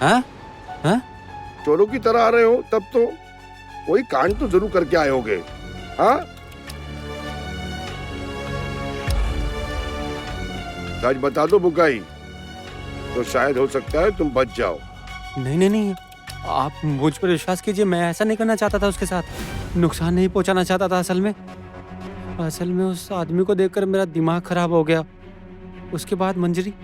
हाँ? हाँ? चोरों की तरह आ रहे हो, तब तो कोई कांड तो जरूर करके आए होगे। हाँ? सच बता दो बुकाई, तो शायद हो सकता है तुम बच जाओ। नहीं नहीं नहीं, आप मुझ पर विश्वास कीजिए, मैं ऐसा नहीं करना चाहता था। उसके साथ नुकसान नहीं पहुंचाना चाहता था। असल में उस आदमी को देखकर मेरा दिमाग खराब हो गया। उसके बाद मंजरी,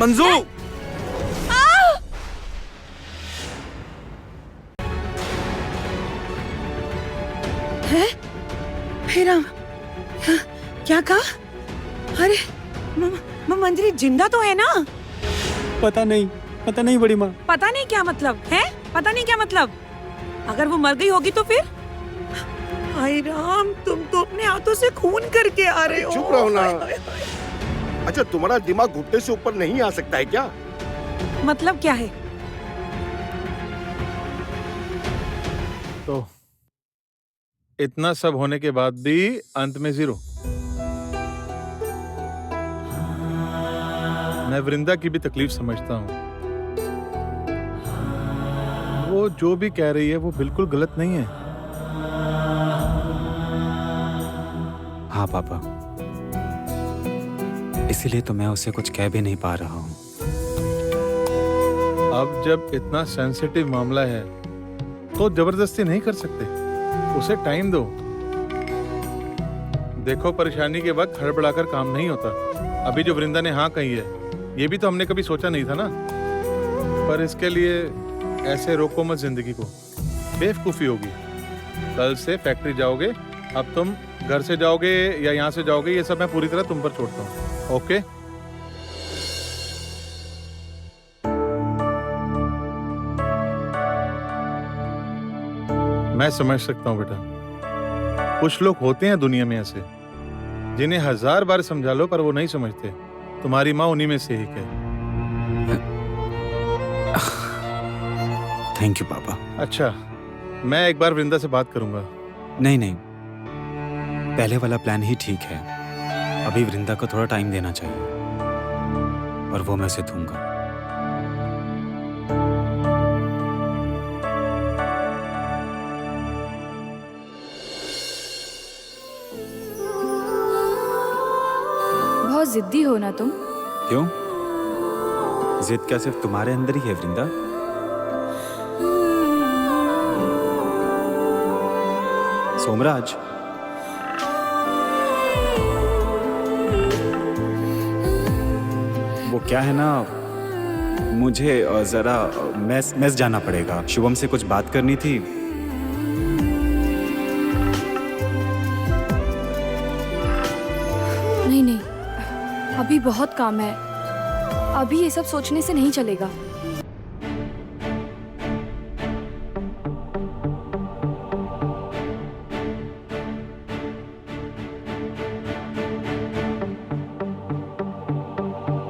मंजू, है? हे राम, क्या कहा? अरे मंजरी जिंदा तो है ना? पता नहीं बड़ी माँ। पता नहीं क्या मतलब है? पता नहीं क्या मतलब? अगर वो मर गई होगी तो फिर? हाय राम, तुम तो अपने हाथों से खून करके आ रहे हो। चुप रहो ना। अच्छा, तुम्हारा दिमाग घुटने से ऊपर नहीं आ सकता है क्या? मतलब क्या है? तो इतना सब होने के बाद भी अंत में जीरो। मैं वृंदा की भी तकलीफ समझता हूँ। वो जो भी कह रही है वो बिल्कुल गलत नहीं है। हाँ पापा, इसीलिए तो मैं उसे कुछ कह भी नहीं पा रहा हूँ। अब जब इतना सेंसिटिव मामला है तो जबरदस्ती नहीं कर सकते, उसे टाइम दो। देखो, परेशानी के वक्त हड़बड़ाकर काम नहीं होता। अभी जो वृंदा ने हाँ कही है, ये भी तो हमने कभी सोचा नहीं था ना। पर इसके लिए ऐसे रोको मत जिंदगी को, बेवकूफ़ी होगी। कल से फैक्ट्री जाओगे, अब तुम घर से जाओगे या यहाँ से जाओगे, ये सब मैं पूरी तरह तुम पर छोड़ता हूँ। ओके? मैं समझ सकता हूँ बेटा, कुछ लोग होते हैं दुनिया में ऐसे जिन्हें 1000 बार समझा लो पर वो नहीं समझते। तुम्हारी माँ उन्हीं में से एक है। थैंक यू पापा। अच्छा, मैं एक बार वृंदा से बात करूंगा। नहीं नहीं, पहले वाला प्लान ही ठीक है। अभी वृंदा को थोड़ा टाइम देना चाहिए और वो मैं उसे दूंगा। बहुत जिद्दी हो ना तुम। क्यों? जिद क्या सिर्फ तुम्हारे अंदर ही है वृंदा? सोमराज, वो क्या है ना, मुझे जरा मेस जाना पड़ेगा। शुभम से कुछ बात करनी थी। नहीं नहीं, अभी बहुत काम है। अभी ये सब सोचने से नहीं चलेगा।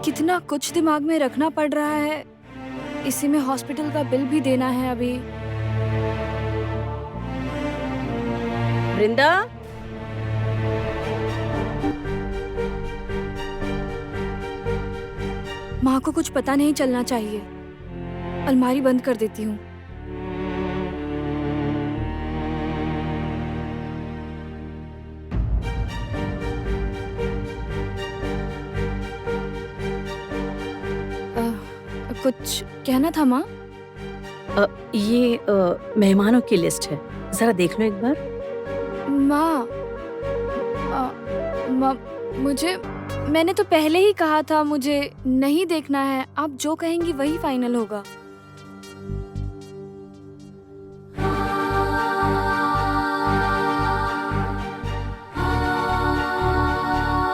कितना कुछ दिमाग में रखना पड़ रहा है। इसी में हॉस्पिटल का बिल भी देना है अभी। वृंदा, माँ को कुछ पता नहीं चलना चाहिए। अलमारी बंद कर देती हूँ। कुछ कहना था माँ? ये मेहमानों की लिस्ट है, जरा देख लो एक बार। माँ, मुझे, मैंने तो पहले ही कहा था मुझे नहीं देखना है। आप जो कहेंगी वही फाइनल होगा।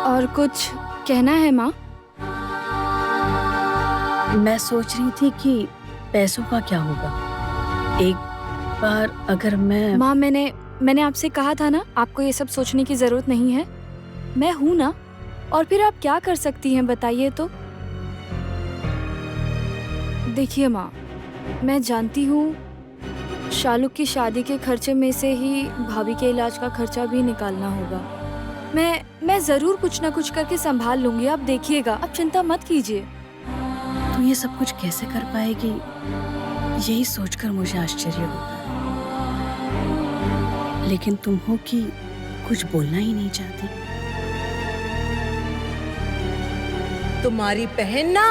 और कुछ कहना है माँ? मैं सोच रही थी कि पैसों का क्या होगा। एक बार अगर मैं माँ, मैंने आपसे कहा था ना, आपको ये सब सोचने की जरूरत नहीं है। मैं हूं ना, और फिर आप क्या कर सकती हैं बताइए तो। देखिए माँ, मैं जानती हूँ शालुक की शादी के खर्चे में से ही भाभी के इलाज का खर्चा भी निकालना होगा। मैं जरूर कुछ ना कुछ करके संभाल लूंगी, आप देखिएगा। आप चिंता मत कीजिए। तू ये सब कुछ कैसे कर पाएगी, यही सोचकर मुझे आश्चर्य होता है। लेकिन तुम हो कि कुछ बोलना ही नहीं चाहती। तुम्हारी बहन ना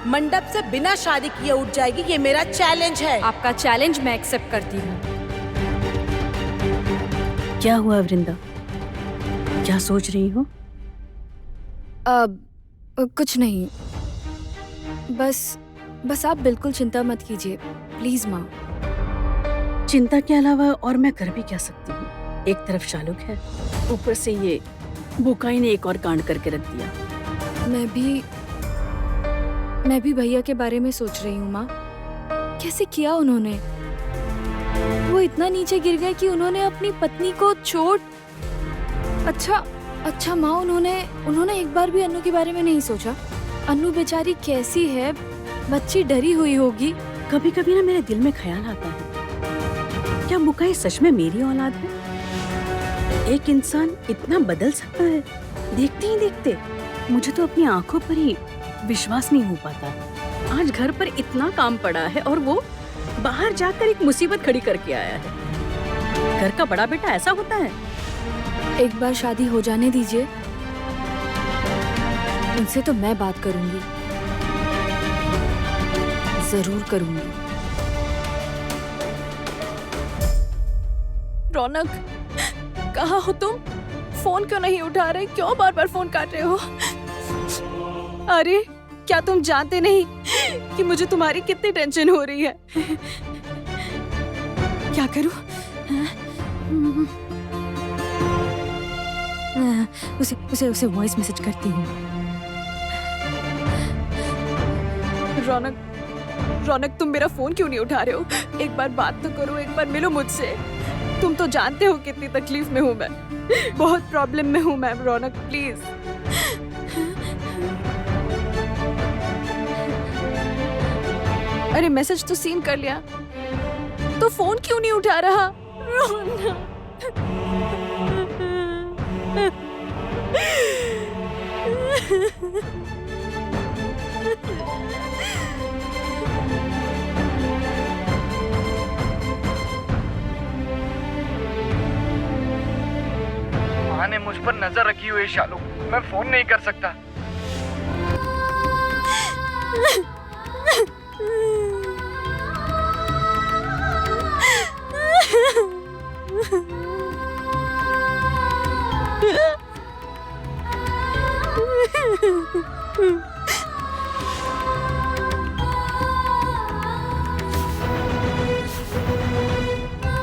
मंडप से बिना शादी किए उठ जाएगी, ये मेरा चैलेंज है। आपका चैलेंज मैं एक्सेप्ट करती हूँ। क्या हुआ वृंदा, क्या सोच रही हो? कुछ नहीं, बस आप बिल्कुल चिंता मत कीजिए, प्लीज माँ। चिंता के अलावा और मैं कर भी क्या सकती हूँ? एक तरफ शालुक है, ऊपर से ये बुकाई ने एक और कांड करके रख दिया। मैं भी भैया के बारे में सोच रही हूँ माँ। कैसे किया उन्होंने? वो इतना नीचे गिर गए कि उन्होंने अपनी पत्नी को चोट। अच्छा माँ, उन्होंने एक बार भी अन्नू के बारे में नहीं सोचा। अन्नू बेचारी कैसी है, बच्ची डरी हुई होगी। कभी कभी ना मेरे दिल में ख्याल आता है, क्या बुकाई सच में मेरी औलाद है? एक इंसान इतना बदल सकता है? देखते ही देखते मुझे तो अपनी आंखों पर ही विश्वास नहीं हो पाता। आज घर पर इतना काम पड़ा है और वो बाहर जाकर एक मुसीबत खड़ी करके आया है। घर का बड़ा बेटा ऐसा होता है? एक बार शादी हो जाने दीजिए, उनसे तो मैं बात करूंगी, जरूर करूंगी। रौनक, कहाँ हो तुम? फोन क्यों नहीं उठा रहे? क्यों बार बार फोन काट रहे हो? अरे क्या तुम जानते नहीं कि मुझे तुम्हारी कितनी टेंशन हो रही है? क्या करूं? उसे उसे उसे वॉइस मैसेज करती हूँ। रौनक तुम मेरा फोन क्यों नहीं उठा रहे हो? एक बार बात तो करो, एक बार मिलो मुझसे। तुम तो जानते हो कितनी तकलीफ में हूँ मैं, बहुत प्रॉब्लम में हूँ मैं। रौनक प्लीज। अरे मैसेज तो सीन कर लिया, तो फोन क्यों नहीं उठा रहा? रौनक माँ ने मुझ पर नजर रखी हुई है शालू, मैं फोन नहीं कर सकता।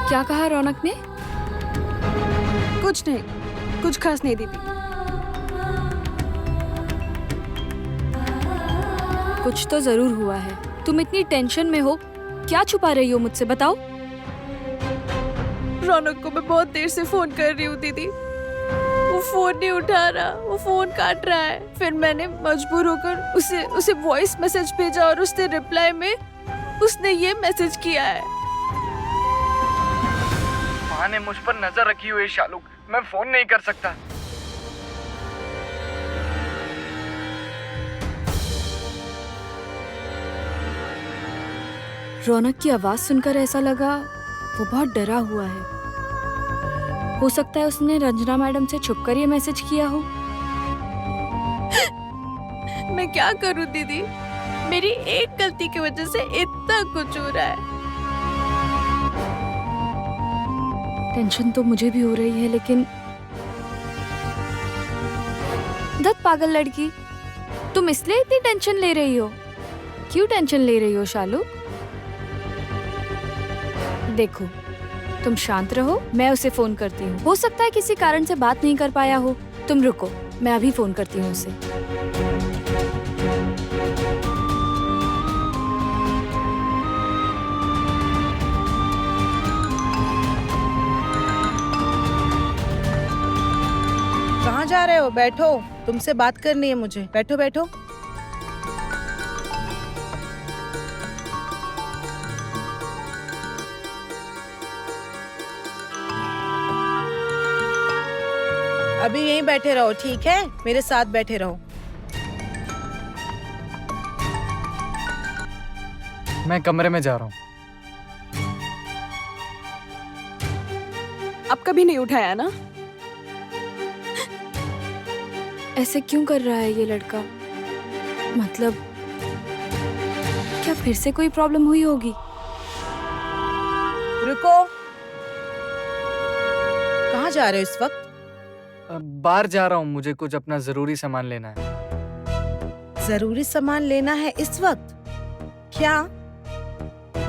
क्या कहा रौनक ने? कुछ नहीं, कुछ खास नहीं दीदी। कुछ तो जरूर हुआ है। तुम इतनी टेंशन में हो, क्या छुपा रही हो मुझसे, बताओ। रौनक को मैं बहुत देर से फोन कर रही हूँ दीदी, वो फोन नहीं उठा रहा, वो फोन काट रहा है। फिर मैंने मजबूर होकर उसे वॉइस मैसेज भेजा और उसने रिप्लाई में उसने ये मैसेज किया है। माँ ने मुझ पर नजर रखी हुई है शालू, मैं फोन नहीं कर सकता। रौनक की आवाज सुनकर ऐसा लगा वो बहुत डरा हुआ है। हो सकता है उसने रंजना मैडम से छुपकर ये मैसेज किया हो। मैं क्या करूं दीदी, मेरी एक गलती की वजह से इतना कुछ हो रहा है। टेंशन तो मुझे भी हो रही है, लेकिन धत पागल लड़की, तुम इसलिए इतनी टेंशन ले रही हो? क्यों टेंशन ले रही हो शालू? देखो, तुम शांत रहो, मैं उसे फोन करती हूँ। हो सकता है किसी कारण से बात नहीं कर पाया हो। तुम रुको, मैं अभी फोन करती हूँ उसे। कहाँ जा रहे हो? बैठो, तुमसे बात करनी है मुझे। बैठो बैठो। अभी यहीं बैठे रहो, ठीक है? मेरे साथ बैठे रहो। मैं कमरे में जा रहा हूँ। अब कभी नहीं उठाया ना? ऐसे क्यों कर रहा है ये लड़का? मतलब क्या फिर से कोई प्रॉब्लम हुई होगी? रुको, कहाँ जा रहे हो इस वक्त? बाहर जा रहा हूँ, मुझे कुछ अपना जरूरी सामान लेना है। जरूरी सामान लेना है इस वक्त? क्या?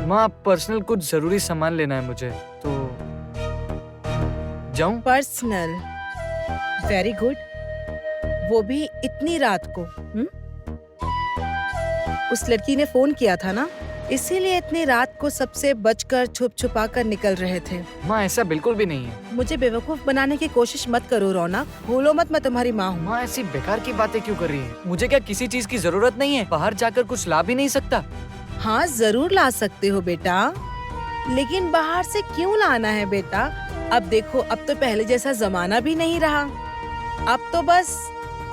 माँ, पर्सनल कुछ जरूरी सामान लेना है मुझे, तो जाऊँ? पर्सनल? वेरी गुड, वो भी इतनी रात को। उस लड़की ने फोन किया था ना, इसीलिए इतनी रात को सबसे बचकर छुप छुपा कर निकल रहे थे। माँ, ऐसा बिल्कुल भी नहीं है। मुझे बेवकूफ बनाने की कोशिश मत करो रौनक, भूलो मत मैं तुम्हारी माँ हूँ। माँ, ऐसी बेकार की बातें क्यों कर रही है? मुझे क्या किसी चीज की जरूरत नहीं है? बाहर जाकर कुछ ला भी नहीं सकता? हाँ जरूर ला सकते हो बेटा, लेकिन बाहर से क्यों लाना है बेटा? अब देखो, अब तो पहले जैसा जमाना भी नहीं रहा। अब तो बस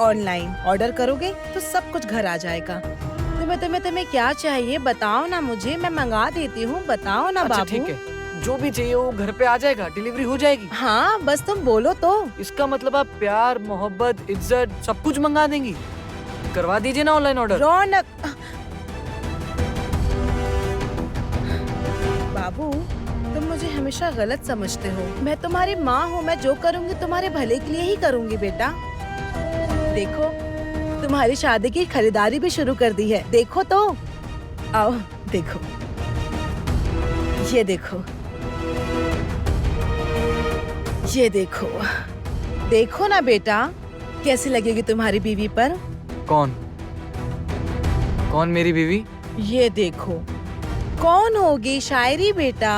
ऑनलाइन ऑर्डर करोगे तो सब कुछ घर आ जाएगा। तुम्हें क्या चाहिए बताओ ना मुझे, मैं मंगा देती हूँ। बताओ ना बाबू। ठीक है, जो भी चाहिए वो घर पे आ जाएगा, डिलीवरी हो जाएगी। हाँ, बस तुम बोलो तो। इसका मतलब आप प्यार, मोहब्बत, इज्जत सब कुछ मंगा देंगी? करवा दीजिए ना ऑनलाइन ऑर्डर। रौनक बाबू, तुम मुझे हमेशा गलत समझते हो। मैं तुम्हारी माँ हूँ, मैं जो करूँगी तुम्हारे भले के लिए ही करूँगी बेटा। देखो, तुम्हारी शादी की खरीदारी भी शुरू कर दी है। देखो तो, आओ देखो, ये देखो, ये देखो, देखो ना बेटा, कैसी लगेगी तुम्हारी बीवी पर? कौन कौन मेरी बीवी? ये देखो, कौन होगी? शायरी बेटा।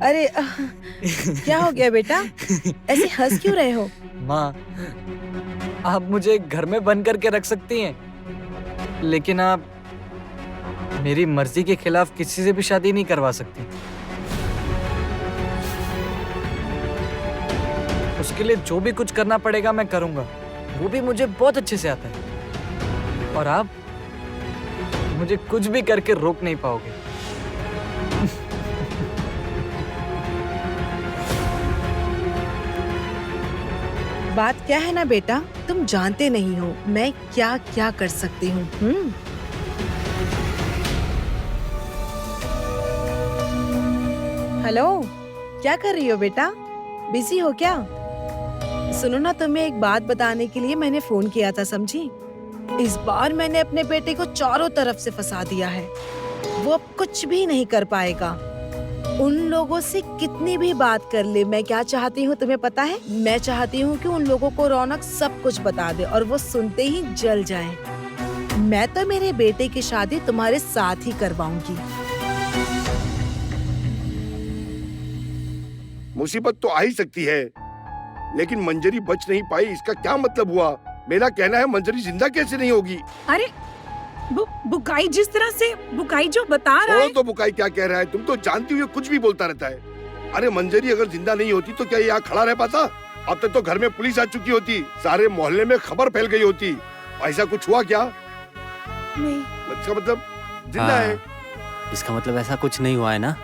अरे क्या हो गया बेटा? ऐसे हंस क्यों रहे हो? माँ, आप मुझे घर में बंद करके रख सकती हैं, लेकिन आप मेरी मर्जी के खिलाफ किसी से भी शादी नहीं करवा सकती। उसके लिए जो भी कुछ करना पड़ेगा मैं करूंगा, वो भी मुझे बहुत अच्छे से आता है, और आप मुझे कुछ भी करके रोक नहीं पाओगे। बात क्या है ना बेटा, तुम जानते नहीं हो मैं क्या क्या कर सकती हूँ। हेलो, क्या कर रही हो बेटा? बिजी हो क्या? सुनो ना, तुम्हें एक बात बताने के लिए मैंने फोन किया था, समझी? इस बार मैंने अपने बेटे को चारों तरफ से फंसा दिया है। वो अब कुछ भी नहीं कर पाएगा। उन लोगों से कितनी भी बात कर ले, मैं क्या चाहती हूँ तुम्हें पता है? मैं चाहती हूँ कि उन लोगों को रौनक सब कुछ बता दे और वो सुनते ही जल जाएं। मैं तो मेरे बेटे की शादी तुम्हारे साथ ही करवाऊंगी। मुसीबत तो आ ही सकती है, लेकिन मंजरी बच नहीं पाई, इसका क्या मतलब हुआ? मेरा कहना है मंजरी जिंदा कैसे नहीं होगी? अरे बुकाई जिस तरह से बुकाई जो बता रहा है। तो बुकाई क्या कह रहा है? तुम तो जानती हुई कुछ भी बोलता रहता है। अरे मंजरी अगर जिंदा नहीं होती तो क्या यहाँ खड़ा रह पाता? अब तक तो घर में पुलिस आ चुकी होती, सारे मोहल्ले में खबर फैल गई होती। ऐसा कुछ हुआ क्या? नहीं। इसका मतलब जिंदा है। इसका मतलब ऐसा कुछ नहीं हुआ है ना?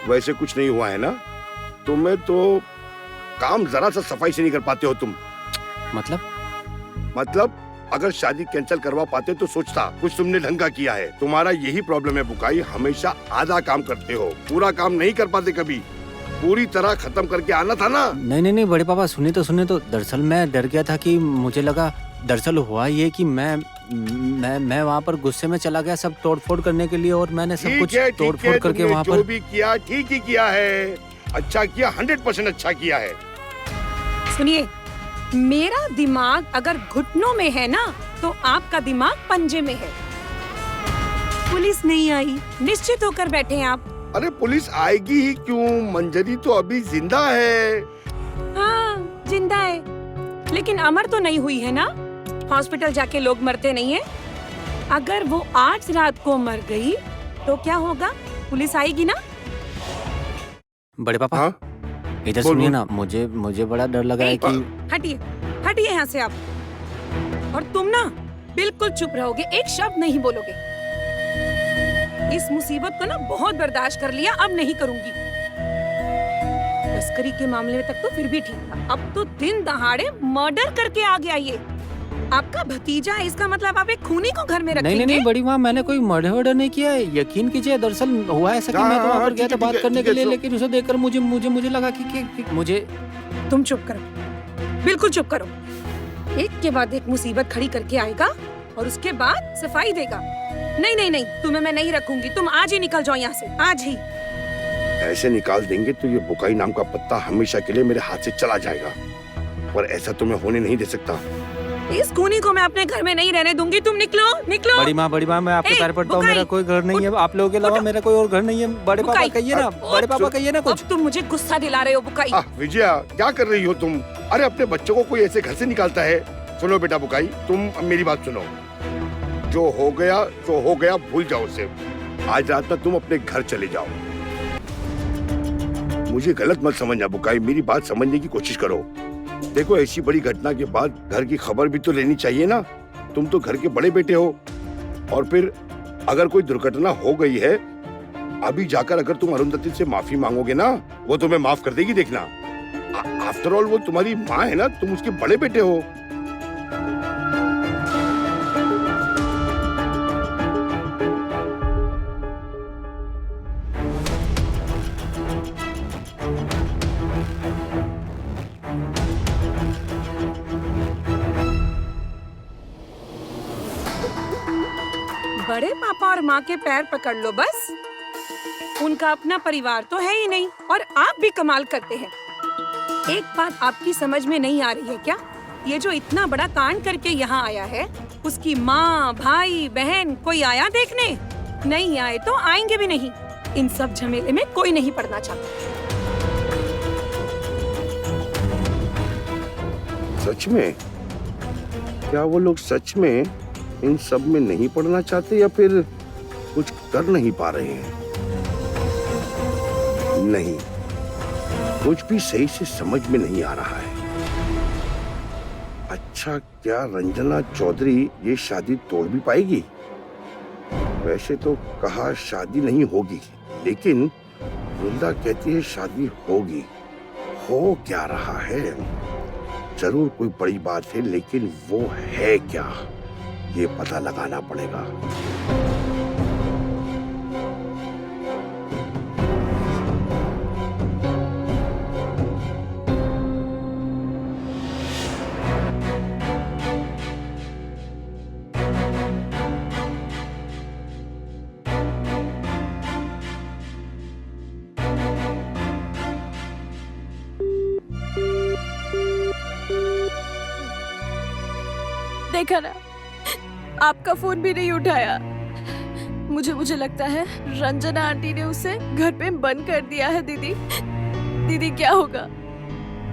वैसे कुछ नहीं हुआ है ना? तुम्हें तो काम जरा सा सफाई से नहीं कर पाते हो तुम। मतलब अगर शादी कैंसिल करवा पाते तो सोचता, कुछ तुमने ढंग का किया है। तुम्हारा यही प्रॉब्लम है बुकाई, हमेशा आधा काम करते हो, पूरा काम नहीं कर पाते कभी। पूरी तरह खत्म करके आना था ना। नहीं बड़े पापा, सुने तो दरअसल मैं डर गया था कि मुझे लगा, दरअसल हुआ ये कि मैं वहाँ पर गुस्से में चला गया सब तोड़फोड़ करने के लिए, और मैंने सब कुछ तोड़फोड़ करके वहाँ पर जो भी किया ठीक ही किया है। अच्छा किया, 100% अच्छा किया है। सुनिए, मेरा दिमाग अगर घुटनों में है ना, तो आपका दिमाग पंजे में है। पुलिस नहीं आई, निश्चित होकर बैठे हैं आप। अरे पुलिस आएगी ही क्यों? मंजरी तो अभी जिंदा है। हाँ जिंदा है, लेकिन अमर तो नहीं हुई है ना। हॉस्पिटल जाके लोग मरते नहीं है। अगर वो आज रात को मर गई तो क्या होगा? पुलिस आएगी ना। बड़े पापा इधर सुनिए ना, मुझे बड़ा डर लगा है कि हटिए यहाँ से आप। और तुम ना बिल्कुल चुप रहोगे, एक शब्द नहीं बोलोगे। इस मुसीबत को ना बहुत बर्दाश्त कर लिया, अब नहीं करूंगी। तस्करी के मामले में तक तो फिर भी ठीक था, अब तो दिन दहाड़े मर्डर करके आ गया ये। आपका भतीजा है, इसका मतलब आप एक खूनी को घर में रखेंगे? नहीं बड़ी माँ, मैंने कोई मर्डर नहीं किया है, यकीन कीजिए। दरअसल हुआ ऐसा कि मैं तो वहाँ पर गया था बात करने के लिए, लेकिन उसे देखकर मुझे लगा कि मुझे। तुम चुप करो, बिल्कुल चुप करो। एक के बाद एक मुसीबत खड़ी करके आएगा और उसके बाद सफाई देगा। नहीं, तुम्हें मैं नहीं रखूंगी। तुम आज ही निकल जाओ यहाँ से, आज ही। ऐसे निकाल देंगे तो ये बुकाई नाम का पत्ता हमेशा के लिए मेरे हाथ से चला जाएगा, पर ऐसा तो मैं होने नहीं दे सकता। इस खूनी को मैं अपने घर में नहीं रहने दूंगी। तुम निकलो। बड़ी माँ, मैं आपके पैर पड़ता हूँ, मेरा कोई घर नहीं है, आप लोगों के अलावा मेरा कोई और घर नहीं है। बड़े पापा कहिए ना, बड़े पापा कहिए ना कुछ। अब तुम मुझे गुस्सा दिला रहे हो बुकाई। विजया, क्या कर रही हो तुम? अरे अपने बच्चों को कोई ऐसे घर से निकालता है? सुनो बेटा बुकाई, तुम मेरी बात सुनो। जो हो गया सो हो गया, भूल जाओ उसे। आज रात में तुम अपने घर चले जाओ। मुझे गलत मत समझना बुकाई, मेरी बात समझने की कोशिश करो। देखो, ऐसी बड़ी घटना के बाद घर की खबर भी तो लेनी चाहिए ना। तुम तो घर के बड़े बेटे हो, और फिर अगर कोई दुर्घटना हो गई है, अभी जाकर अगर तुम अरुंधति से माफी मांगोगे ना, वो तुम्हें माफ कर देगी, देखना। आफ्टर ऑल वो तुम्हारी माँ है ना, तुम उसके बड़े बेटे हो। और माँ के पैर पकड़ लो बस। उनका अपना परिवार तो है ही नहीं और आप भी कमाल करते हैं। एक बात आपकी समझ में नहीं आ रही है क्या? ये जो इतना बड़ा कांड करके यहाँ आया है, उसकी माँ, भाई, बहन कोई आया देखने? नहीं आए तो आएंगे भी नहीं। इन सब झमेले में कोई नहीं पड़ना चाहता। सच में? क्या वो लोग सच में इन सब में नहीं पढ़ना चाहते या फिर कुछ कर नहीं पा रहे हैं? नहीं, कुछ भी सही से समझ में नहीं आ रहा है। अच्छा, क्या रंजना चौधरी ये शादी तोड़ भी पाएगी? वैसे तो कहा शादी नहीं होगी, लेकिन वृंदा कहती है शादी होगी। हो क्या रहा है? जरूर कोई बड़ी बात है, लेकिन वो है क्या, ये पता लगाना पड़ेगा। देखा ना, आपका फोन भी नहीं उठाया। मुझे लगता है रंजना आंटी ने उसे घर पे बंद कर दिया है। दीदी, दीदी क्या होगा,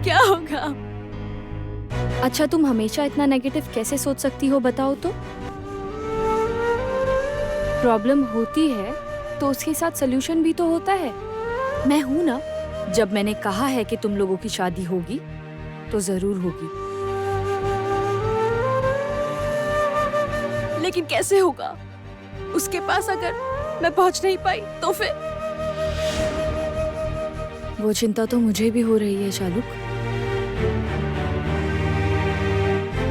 क्या होगा? अच्छा, तुम हमेशा इतना नेगेटिव कैसे सोच सकती हो बताओ तो? प्रॉब्लम होती है तो उसके साथ सोल्यूशन भी तो होता है। मैं हूं ना, जब मैंने कहा है कि तुम लोगों की शादी होगी तो जरूर होगी। लेकिन कैसे होगा? उसके पास अगर मैं पहुंच नहीं पाई तो फिर? वो चिंता तो मुझे भी हो रही है शालुक।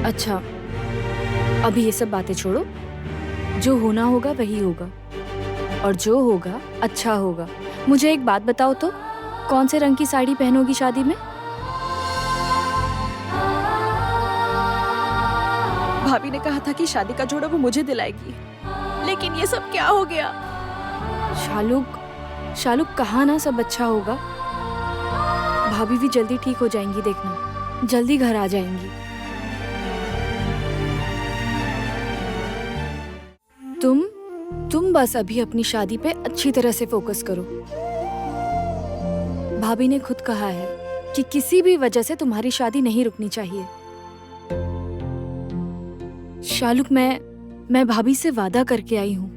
अच्छा, अभी ये सब बातें छोड़ो। जो होना होगा वही होगा, और जो होगा अच्छा होगा। मुझे एक बात बताओ तो, कौन से रंग की साड़ी पहनोगी शादी में? भाभी ने कहा था कि शादी का जोड़ा वो मुझे दिलाएगी, लेकिन ये सब क्या हो गया? शालुक कहा ना सब अच्छा होगा। भाभी भी जल्दी ठीक हो जाएंगी, देखना जल्दी घर आ जाएंगी। तुम बस अभी अपनी शादी पे अच्छी तरह से फोकस करो। भाभी ने खुद कहा है कि किसी भी वजह से तुम्हारी शादी नहीं रुकनी चाहिए। शालुक, मैं भाभी से वादा करके आई हूँ।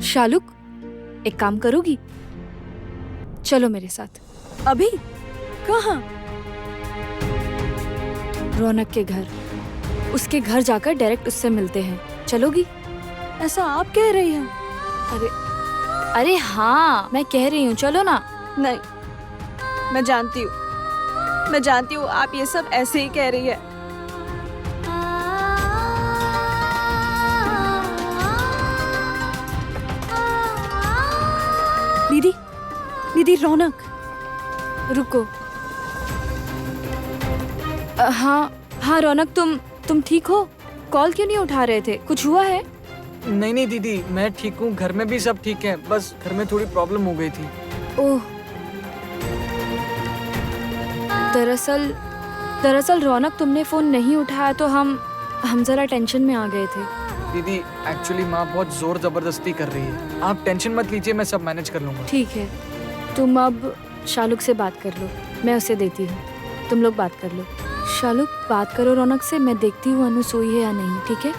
शालुक, एक काम करोगी? चलो मेरे साथ। अभी? कहाँ? रौनक के घर। उसके घर जाकर डायरेक्ट उससे मिलते हैं। चलोगी? ऐसा आप कह रही हैं? अरे हाँ, मैं कह रही हूँ, चलो ना। नहीं, मैं जानती हूँ आप ये सब ऐसे ही कह रही है। दीदी रौनक, रुको। हाँ रौनक, तुम ठीक हो? कॉल क्यों नहीं उठा रहे थे? कुछ हुआ है? नहीं दीदी, मैं ठीक हूँ। घर में भी सब ठीक है, बस घर में थोड़ी प्रॉब्लम हो गई थी। ओह, दरअसल रौनक, तुमने फोन नहीं उठाया तो हम जरा टेंशन में आ गए थे। दीदी, एक्चुअली माँ बहुत जोर जबरदस्ती कर रही है। आप टेंशन मत लीजिए, मैं सब मैनेज कर लूंगा। ठीक है, तुम अब शालुक से बात कर लो, मैं उसे देती हूँ। तुम लोग बात कर लो। शालुक, बात करो रौनक से, मैं देखती हूँ अनु सोई है या नहीं, ठीक है?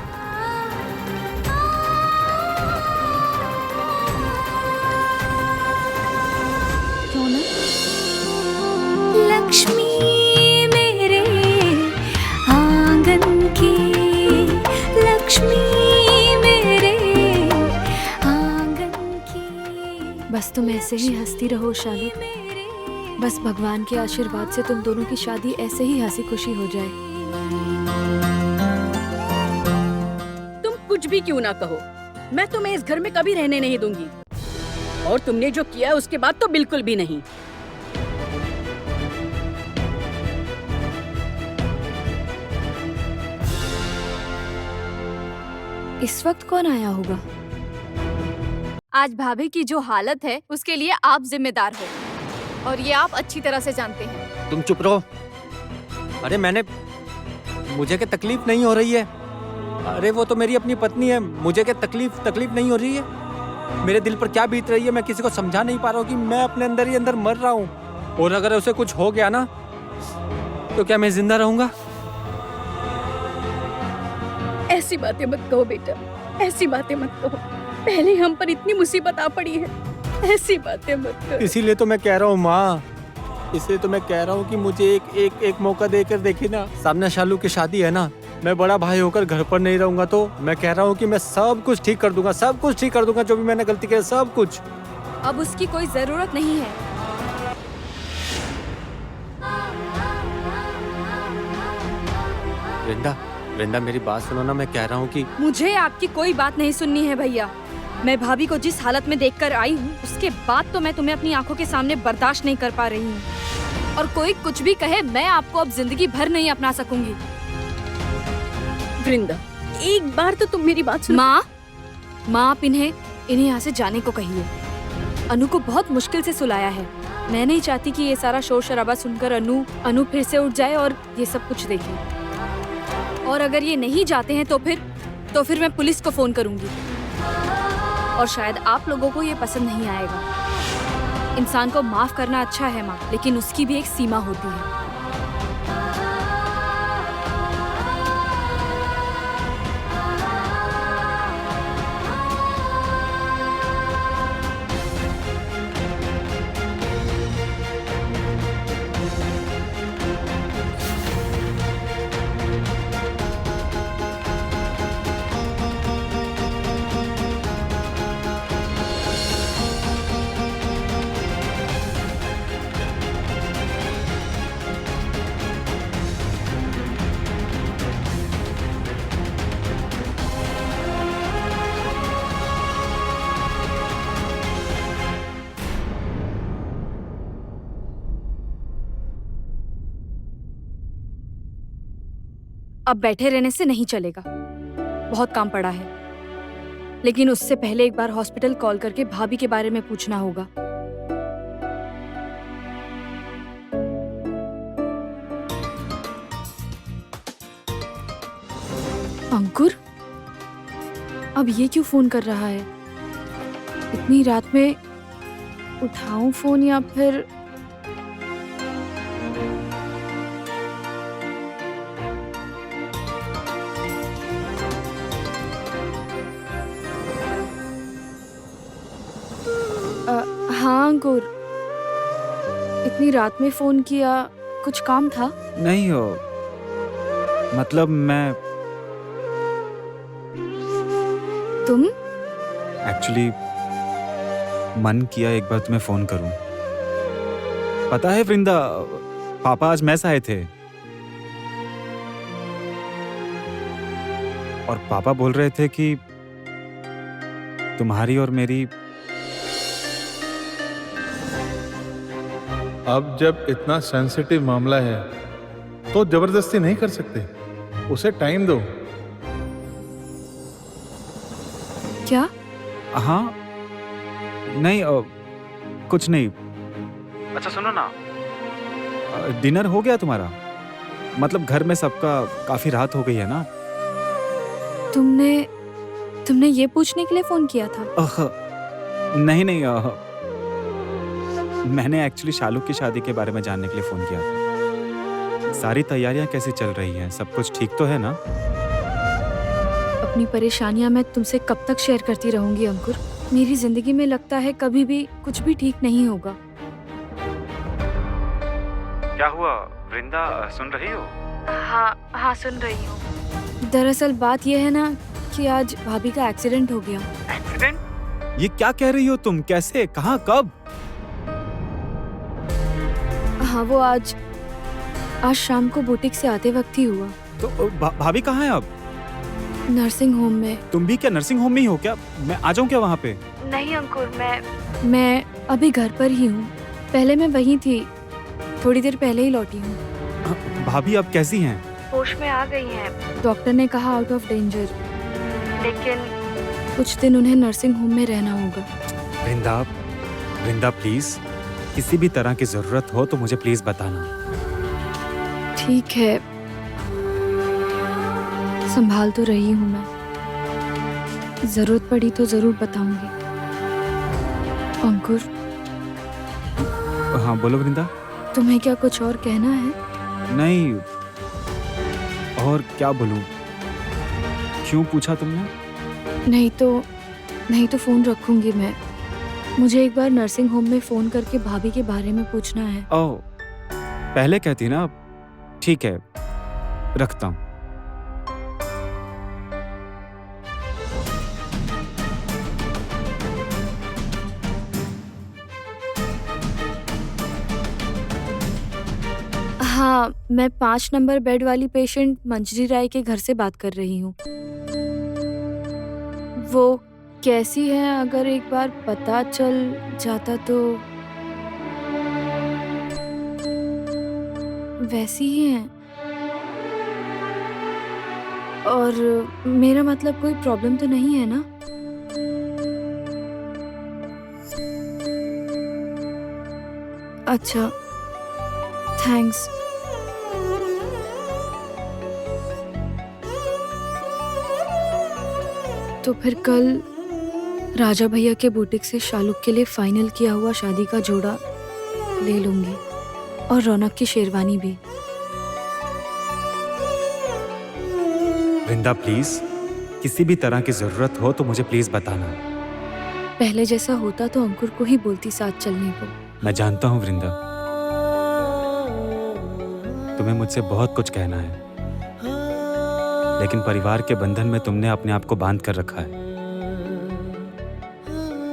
लक्ष्मी मेरे आंगन की, लक्ष्मी मेरे आंगन की। बस तुम ऐसे ही हंसती रहो शालुक। बस भगवान के आशीर्वाद से तुम दोनों की शादी ऐसे ही हंसी खुशी हो जाए। तुम कुछ भी क्यों ना कहो, मैं तुम्हें इस घर में कभी रहने नहीं दूंगी। और तुमने जो किया उसके बाद तो बिल्कुल भी नहीं। इस वक्त कौन आया होगा? आज भाभी की जो हालत है उसके लिए आप जिम्मेदार हो और ये आप अच्छी तरह से जानते हैं। तुम चुप रहो। अरे मुझे क्या तकलीफ नहीं हो रही है? अरे वो तो मेरी अपनी पत्नी है, मुझे क्या तकलीफ नहीं हो रही है? मेरे दिल पर क्या बीत रही है मैं किसी को समझा नहीं पा रहा हूँ कि मैं अपने अंदर ही अंदर मर रहा हूँ। और अगर उसे कुछ हो गया ना तो क्या मैं जिंदा रहूंगा? ऐसी बातें मत कहो बेटा, ऐसी बातें मत कहो। पहले हम पर इतनी मुसीबत आ पड़ी है, ऐसी बातें मत करो। इसीलिए तो मैं कह रहा हूँ माँ, इसलिए तो मैं कह रहा हूँ कि मुझे एक मौका देकर देखिए ना। सामने शालू की शादी है ना, मैं बड़ा भाई होकर घर पर नहीं रहूंगा तो मैं कह रहा हूँ कि मैं सब कुछ ठीक कर दूंगा, सब कुछ ठीक कर दूंगा, जो भी मैंने गलती की सब कुछ। अब उसकी कोई जरूरत नहीं है। वृंदा मेरी बात सुनो ना, मैं कह रहा हूँ कि मुझे आपकी कोई बात नहीं सुननी है भैया। मैं भाभी को जिस हालत में देखकर आई हूँ उसके बाद तो मैं तुम्हें अपनी आंखों के सामने बर्दाश्त नहीं कर पा रही हूँ। और कोई कुछ भी कहे, मैं आपको अब जिंदगी भर नहीं अपना सकूंगी। वृंदा, एक बार तो तुम मेरी बात सुनो। माँ आप इन्हें यहाँ से जाने को कहिए। अनु को बहुत मुश्किल से सुलाया है। मैं नहीं चाहती कि ये सारा शोर शराबा सुनकर अनु फिर से उठ जाए और ये सब कुछ देखे। और अगर ये नहीं जाते हैं तो फिर मैं पुलिस को फोन करूंगी। और शायद आप लोगों को ये पसंद नहीं आएगा। इंसान को माफ करना अच्छा है माँ, लेकिन उसकी भी एक सीमा होती है। अब बैठे रहने से नहीं चलेगा, बहुत काम पड़ा है। लेकिन उससे पहले एक बार हॉस्पिटल कॉल करके भाभी के बारे में पूछना होगा। अंकुर, अब ये क्यों फोन कर रहा है? इतनी रात में उठाऊं फोन या फिर हाँ अंकुर, इतनी रात में फोन किया, कुछ काम था? नहीं हो, मतलब मैं तुम एक्चुअली मन किया एक बार तुम्हें फोन करूं। पता है वृंदा, पापा आज मैस आए थे और पापा बोल रहे थे कि तुम्हारी और मेरी। अब जब इतना सेंसिटिव मामला है तो जबरदस्ती नहीं कर सकते, उसे टाइम दो। क्या? हाँ नहीं, कुछ नहीं। अच्छा सुनो ना, डिनर हो गया तुम्हारा? मतलब घर में सबका काफी रात हो गई है ना। तुमने ये पूछने के लिए फोन किया था? नहीं, मैंने एक्चुअली शालू की शादी के बारे में जानने के लिए फोन किया था। सारी तैयारियां कैसी चल रही हैं? सब कुछ ठीक तो है ना? अपनी परेशानियां मैं तुमसे कब तक शेयर करती रहूंगी अंकुर? मेरी जिंदगी में लगता है कभी भी कुछ भी ठीक नहीं होगा। क्या हुआ वृंदा, सुन रही हो? हाँ सुन रही हूँ। दरअसल बात यह है ना कि आज भाभी का एक्सीडेंट हो गया। एक्सीडेंट? ये क्या कह रही हो तुम? कैसे, कहाँ, कब? हाँ वो आज शाम को बुटीक से आते वक्त ही हुआ। तो भाभी कहाँ है अब? नर्सिंग होम में। तुम भी क्या नर्सिंग होम में ही हो क्या? मैं आ जाऊँ क्या वहाँ पे? नहीं अंकुर, मैं मैं अभी घर पर ही हूँ। पहले मैं वहीं थी, थोड़ी देर पहले ही लौटी हूँ। भाभी आप कैसी हैं? होश में आ गई हैं। डॉक्टर ने कहा आउट ऑफ डेंजर, लेकिन कुछ दिन उन्हें नर्सिंग होम में रहना होगा। वृंदा, वृंदा प्लीज, किसी भी तरह की जरूरत हो तो मुझे प्लीज बताना। ठीक है, संभाल तो रही हूँ मैं, जरूरत पड़ी तो जरूर बताऊंगी। अंकुर, हाँ बोलो वृंदा। तुम्हें क्या कुछ और कहना है? नहीं, और क्या बोलूं? क्यों पूछा तुमने? नहीं तो फोन रखूंगी मैं। मुझे एक बार नर्सिंग होम में फोन करके भाभी के बारे में पूछना है। ओह, पहले कहती ना। ठीक है, रखता हूँ। हाँ, मैं 5 नंबर बेड वाली पेशेंट मंजरी राय के घर से बात कर रही हूँ। वो कैसी है, अगर एक बार पता चल जाता तो? वैसी ही हैं। और मेरा मतलब कोई प्रॉब्लम तो नहीं है ना? अच्छा, थैंक्स। तो फिर कल राजा भैया के बुटीक से शालुक के लिए फाइनल किया हुआ शादी का जोड़ा ले लूंगी, और रौनक की शेरवानी भी। वृंदा प्लीज, किसी भी तरह की जरूरत हो तो मुझे प्लीज बताना। पहले जैसा होता तो अंकुर को ही बोलती साथ चलने को। मैं जानता हूँ वृंदा, तुम्हें मुझसे बहुत कुछ कहना है, लेकिन परिवार के बंधन में तुमने अपने आप को बांध कर रखा है।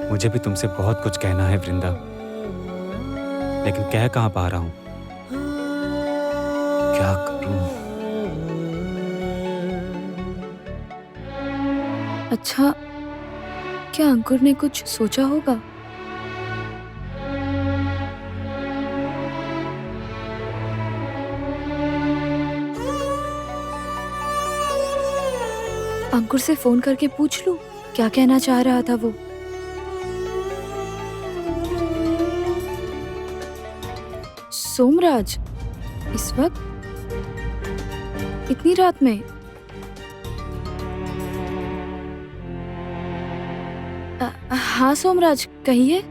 मुझे भी तुमसे बहुत कुछ कहना है वृंदा, लेकिन कह कहाँ पा रहा हूँ। क्या करूँ? अच्छा, क्या अंकुर ने कुछ सोचा होगा? अंकुर से फोन करके पूछ लूं क्या कहना चाह रहा था वो। सोमराज, इस वक्त इतनी रात में? हाँ सोमराज, कहिए।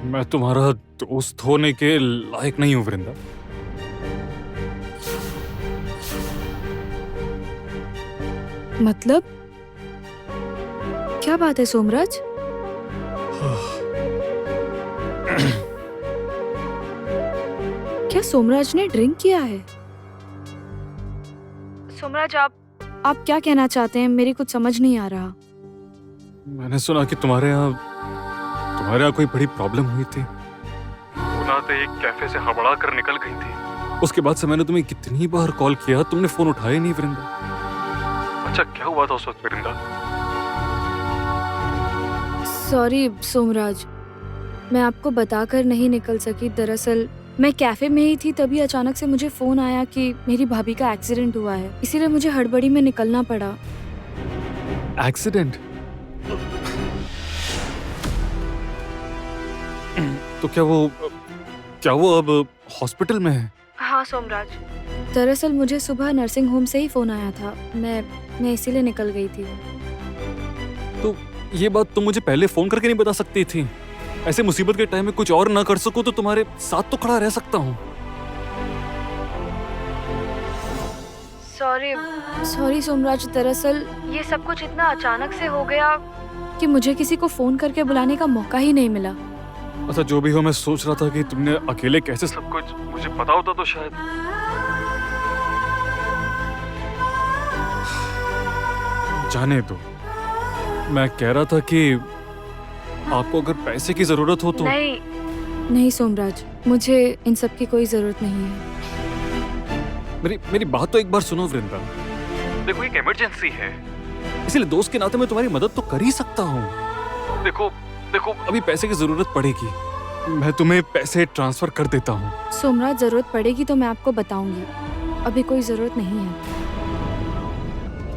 मैं तुम्हारा दोस्त होने के लायक नहीं हूँ वृंदा। मतलब क्या बात है सोमराज? क्या सोमराज ने ड्रिंक किया है? सोमराज, आप क्या कहना चाहते हैं? मेरी कुछ समझ नहीं आ रहा। मैंने सुना कि तुम्हारे यहाँ कोई बड़ी प्रॉब्लम हुई थी। बुलाते एक कैफे से हड़बड़ा कर निकल गई थी। उसके बाद से मैंने तुम्हें कितनी बार कॉल किया, तुमने फोन उठाया नहीं वृंदा। अच्छा, क्या हुआ था उस वक्त वृंदा? सॉरी सोमराज, मैं आपको बताकर नहीं निकल सकी। दरअसल मैं कैफे में ही थी, तभी अचानक से मुझे फोन आया कि मेरी भाभी का एक्सीडेंट हुआ है, इसीलिए मुझे हड़बड़ी में निकलना पड़ा। एक्सीडेंट? तो क्या वो अब हॉस्पिटल में है? हाँ सोमराज, दरअसल मुझे सुबह नर्सिंग होम से ही फोन आया था। मैं इसीलिए निकल गई थी। तो ये बात तुम मुझे पहले फोन करके नहीं बता सकती थी? ऐसे मुसीबत के टाइम में कुछ और ना कर सकूं तो तुम्हारे साथ तो खड़ा रह सकता हूँ। सॉरी सोमराज, दरअसल ये सब कुछ इतना अचानक से हो गया कि मुझे किसी को फोन करके बुलाने का मौका ही नहीं मिला। अच्छा, जो भी हो, मैं सोच रहा था कि तुमने अकेले कैसे सब कुछ मुझे पता होता तो शायद। जाने दो, मैं कह रहा था कि आपको अगर पैसे की जरूरत हो तो। नहीं सोमराज, मुझे इन सब की कोई जरूरत नहीं है। मेरी बात तो एक बार सुनो वृंदा। देखो, एक इमरजेंसी है, इसलिए दोस्त के नाते मैं तुम्हारी मदद तो कर ही सकता हूँ। देखो देखो अभी पैसे की जरूरत पड़ेगी, मैं तुम्हें पैसे ट्रांसफर कर देता हूँ। सोमराज, जरूरत पड़ेगी तो मैं आपको बताऊंगी, अभी कोई जरूरत नहीं है।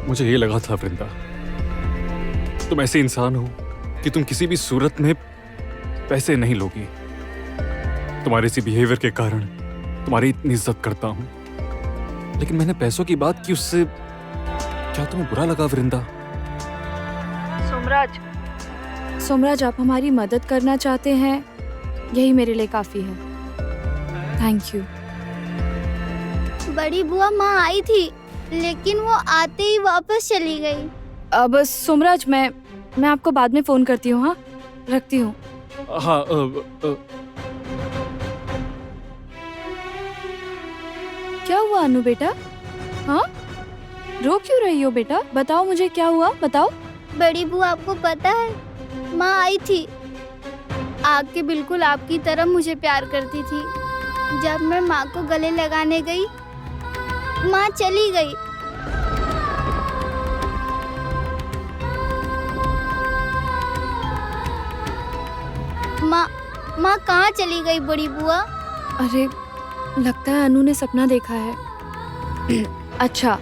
मुझे ये लगा था वृंदा, तुम ऐसे इंसान हो कि तुम किसी भी सूरत में पैसे नहीं लोगी। तुम्हारे इसी बिहेवियर के कारण तुम्हारी इतनी इज्जत करता हूँ, लेकिन मैंने पैसों की बात की, उससे क्या तुम्हें बुरा लगा वृंदा? सोमराज, आप हमारी मदद करना चाहते हैं, यही मेरे लिए काफी है। Thank you. बड़ी बुआ माँ आई थी, लेकिन वो आते ही वापस चली गई। अब सोमराज, मैं आपको बाद में फोन करती हूँ। हाँ, रखती हूँ। हाँ क्या हुआ अनु बेटा? हाँ, रो क्यों रही हो बेटा? बताओ मुझे, क्या हुआ, बताओ। बड़ी बुआ, आपको पता है, माँ आई थी, आके बिल्कुल आपकी तरह मुझे प्यार करती थी। जब मैं माँ को गले लगाने गई, माँ चली गई। माँ कहाँ चली गई बड़ी बुआ? अरे, लगता है अनु ने सपना देखा है। अच्छा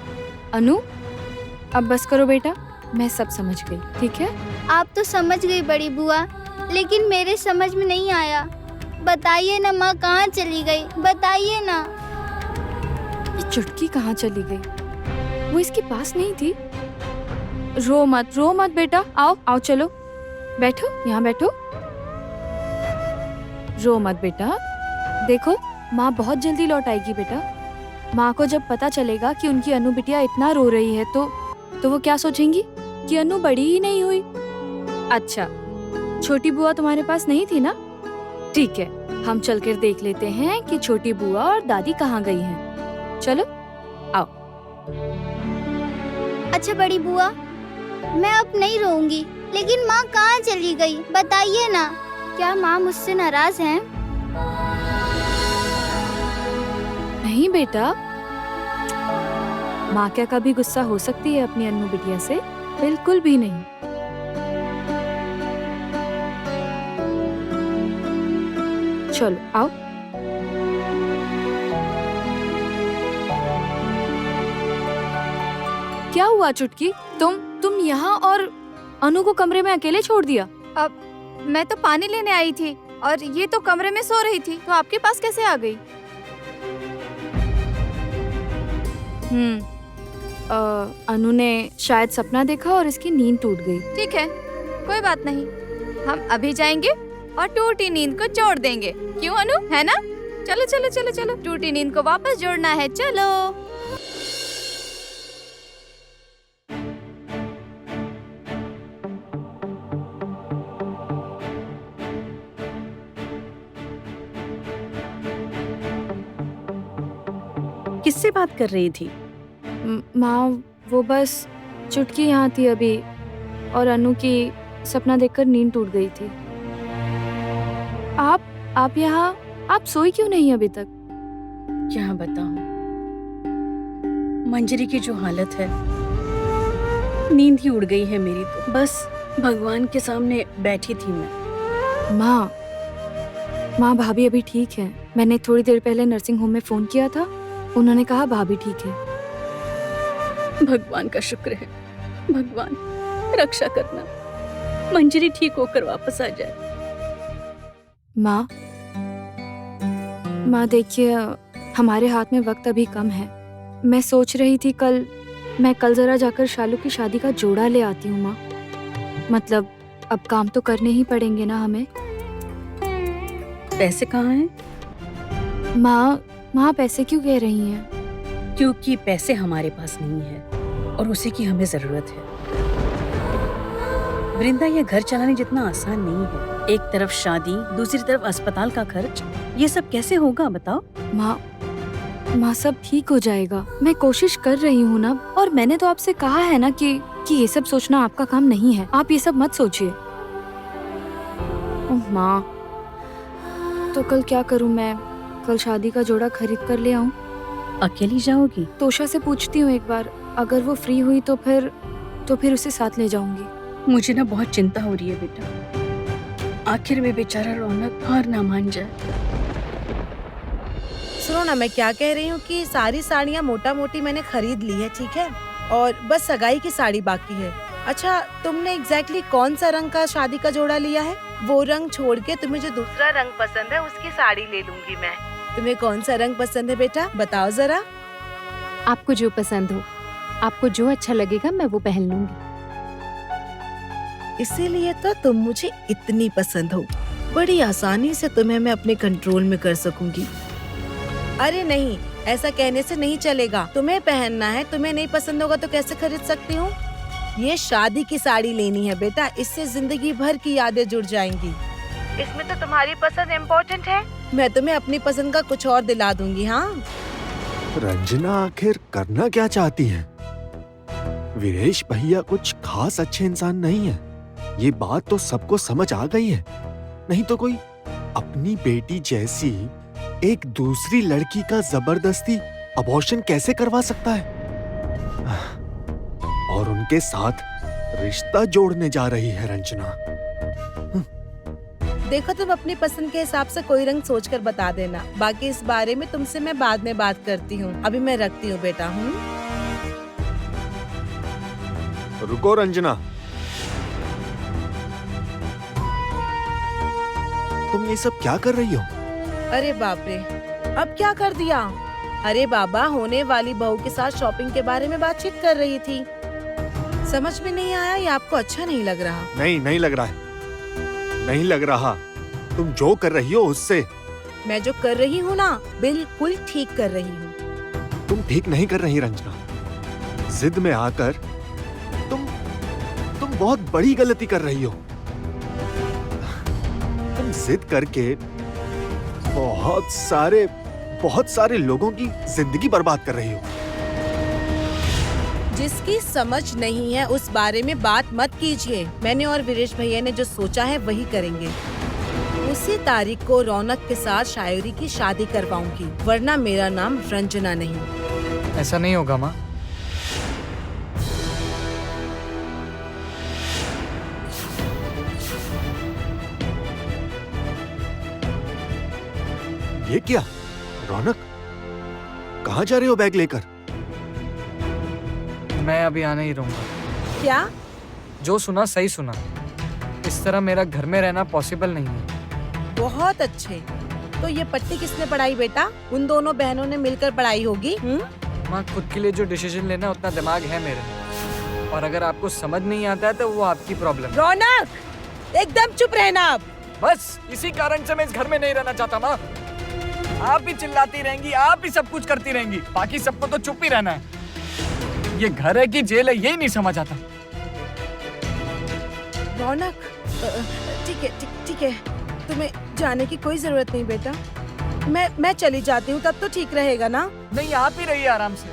अनु, अब बस करो बेटा, मैं सब समझ गई, ठीक है? आप तो समझ गई बड़ी बुआ, लेकिन मेरे समझ में नहीं आया। बताइए ना, माँ कहाँ चली गई, बताइए ना। ये चुटकी कहाँ चली गई? वो इसके पास नहीं थी। रो मत बेटा, आओ आओ, चलो बैठो, यहाँ बैठो। रो मत बेटा, देखो माँ बहुत जल्दी लौट आएगी बेटा। माँ को जब पता चलेगा कि उनकी अनु बिटिया इतना रो रही है तो वो क्या सोचेंगी कि अनु बड़ी ही नहीं हुई। अच्छा, छोटी बुआ तुम्हारे पास नहीं थी ना? ठीक है, हम चलकर देख लेते हैं कि छोटी बुआ और दादी कहाँ गई हैं। चलो आओ। अच्छा बड़ी बुआ, मैं अब नहीं रोऊंगी, लेकिन माँ कहाँ चली गई बताइए ना। क्या माँ मुझसे नाराज हैं? नहीं बेटा, माँ क्या कभी गुस्सा हो सकती है अपनी अनु बिटिया से? बिल्कुल भी नहीं। चलो आओ। क्या हुआ चुटकी, तुम यहाँ और अनु को कमरे में अकेले छोड़ दिया? अब मैं तो पानी लेने आई थी और ये तो कमरे में सो रही थी, तो आपके पास कैसे आ गई? अनु ने शायद सपना देखा और इसकी नींद टूट गई। ठीक है, कोई बात नहीं, हम अभी जाएंगे और टूटी नींद को जोड़ देंगे। क्यों अनु, है ना? चलो चलो चलो चलो, टूटी नींद को वापस जोड़ना है, चलो। किससे बात कर रही थी? माँ, वो बस चुटकी यहाँ थी अभी और अनु की सपना देखकर नींद टूट गई थी। आप यहाँ, आप सोई क्यों नहीं अभी तक? क्या बताऊं, मंजरी की जो हालत है, नींद ही उड़ गई है मेरी तो। बस भगवान के सामने बैठी थी मैं। माँ भाभी अभी ठीक है। मैंने थोड़ी देर पहले नर्सिंग होम में फोन किया था, उन्होंने कहा भाभी ठीक है। भगवान का शुक्र है, भगवान रक्षा करना, मंजरी ठीक होकर वापस आ जाए। माँ देखिए, हमारे हाथ में वक्त अभी कम है। मैं सोच रही थी मैं कल जरा जाकर शालू की शादी का जोड़ा ले आती हूँ माँ। मतलब अब काम तो करने ही पड़ेंगे ना हमें। पैसे कहाँ हैं? माँ पैसे क्यों कह रही हैं? क्योंकि पैसे हमारे पास नहीं है और उसी की हमें जरूरत है। वृंदा, ये घर चलाने जितना आसान नहीं है। एक तरफ शादी, दूसरी तरफ अस्पताल का खर्च, ये सब कैसे होगा बताओ? माँ सब ठीक हो जाएगा, मैं कोशिश कर रही हूँ ना। और मैंने तो आपसे कहा है ना कि ये सब सोचना आपका काम नहीं है। आप ये सब मत सोचिए। माँ, तो कल क्या करूँ मैं? कल शादी का जोड़ा खरीद कर ले आऊँ? अकेली जाओगी? तोशा से पूछती हूँ एक बार, अगर वो फ्री हुई तो फिर उसे साथ ले जाऊंगी। मुझे ना बहुत चिंता हो रही है बेटा। आखिर में बेचारा रौनक हार ना मान जाए। सुनो ना, मैं क्या कह रही हूँ कि सारी साड़ियाँ मोटा मोटी मैंने खरीद ली है, ठीक है, और बस सगाई की साड़ी बाकी है। अच्छा, तुमने एग्जैक्टली कौन सा रंग का शादी का जोड़ा लिया है? वो रंग छोड़ के तुम्हें जो दूसरा रंग पसंद है उसकी साड़ी ले लूंगी मैं। तुम्हें कौन सा रंग पसंद है बेटा, बताओ जरा। आपको जो पसंद हो, आपको जो अच्छा लगेगा मैं वो पहन लूंगी। इसीलिए तो तुम मुझे इतनी पसंद हो, बड़ी आसानी से तुम्हें मैं अपने कंट्रोल में कर सकूंगी। अरे नहीं, ऐसा कहने से नहीं चलेगा। तुम्हें पहनना है, तुम्हें नहीं पसंद होगा तो कैसे खरीद सकती हूँ? ये शादी की साड़ी लेनी है बेटा, इससे जिंदगी भर की यादें जुड़ जाएंगी। इसमें तो तुम्हारी पसंद इम्पोर्टेंट है। मैं तुम्हें अपनी पसंद का कुछ और दिला दूंगी। हाँ रंजना आखिर करना क्या चाहती है? वीरेश भैया कुछ खास अच्छे इंसान नहीं है, ये बात तो सबको समझ आ गई है। नहीं तो कोई अपनी बेटी जैसी एक दूसरी लड़की का जबरदस्ती अबॉर्शन कैसे करवा सकता है? और उनके साथ रिश्ता जोड़ने जा रही है रंजना। देखो, तुम अपनी पसंद के हिसाब से कोई रंग सोचकर बता देना, बाकी इस बारे में तुमसे मैं बाद में बात करती हूँ। अभी मैं रखती हूँ बेटा। रुको रंजना, तुम ये सब क्या कर रही हो? अरे बाप रे, अब क्या कर दिया? अरे बाबा, होने वाली बहू के साथ शॉपिंग के बारे में बातचीत कर रही थी। समझ में नहीं आया या आपको अच्छा नहीं लग रहा? नहीं लग रहा है, नहीं लग रहा। तुम जो कर रही हो उससे। मैं जो कर रही हूँ ना, बिल्कुल ठीक कर रही हूँ। तुम ठीक नहीं कर रही रंजना। जिद में आकर तुम बहुत बड़ी गलती कर रही हो। तुम जिद करके बहुत सारे लोगों की जिंदगी बर्बाद कर रही हो। जिसकी समझ नहीं है उस बारे में बात मत कीजिए। मैंने और वीरेश भैया ने जो सोचा है वही करेंगे। उसी तारीख को रौनक के साथ शायरी की शादी करवाऊंगी, वरना मेरा नाम रंजना नहीं। ऐसा नहीं होगा माँ। ये क्या रौनक, कहाँ जा रहे हो बैग लेकर? मैं अभी आने ही रहूंगा। क्या? जो सुना सही सुना। इस तरह मेरा घर में रहना पॉसिबल नहीं है। बहुत अच्छे। तो ये पट्टी किसने पढ़ाई बेटा? उन दोनों बहनों ने मिलकर पढ़ाई होगी। माँ, खुद के लिए जो डिसीजन लेना उतना दिमाग है मेरे, और अगर आपको समझ नहीं आता है तो वो आपकी प्रॉब्लम। रौनक, एकदम चुप रहना अब। बस इसी कारण से मैं इस घर में नहीं रहना चाहता माँ। आप ही चिल्लाती रहेंगी, आप ही सब कुछ करती रहेंगी, बाकी सबको तो चुप ही रहना है। ये घर है कि जेल है, यही नहीं समझ आता। रौनक, ठीक है, तुम्हें जाने की कोई जरूरत नहीं बेटा। मैं चली जाती हूँ, तब तो ठीक रहेगा ना? नहीं, आप ही रहिए आराम से।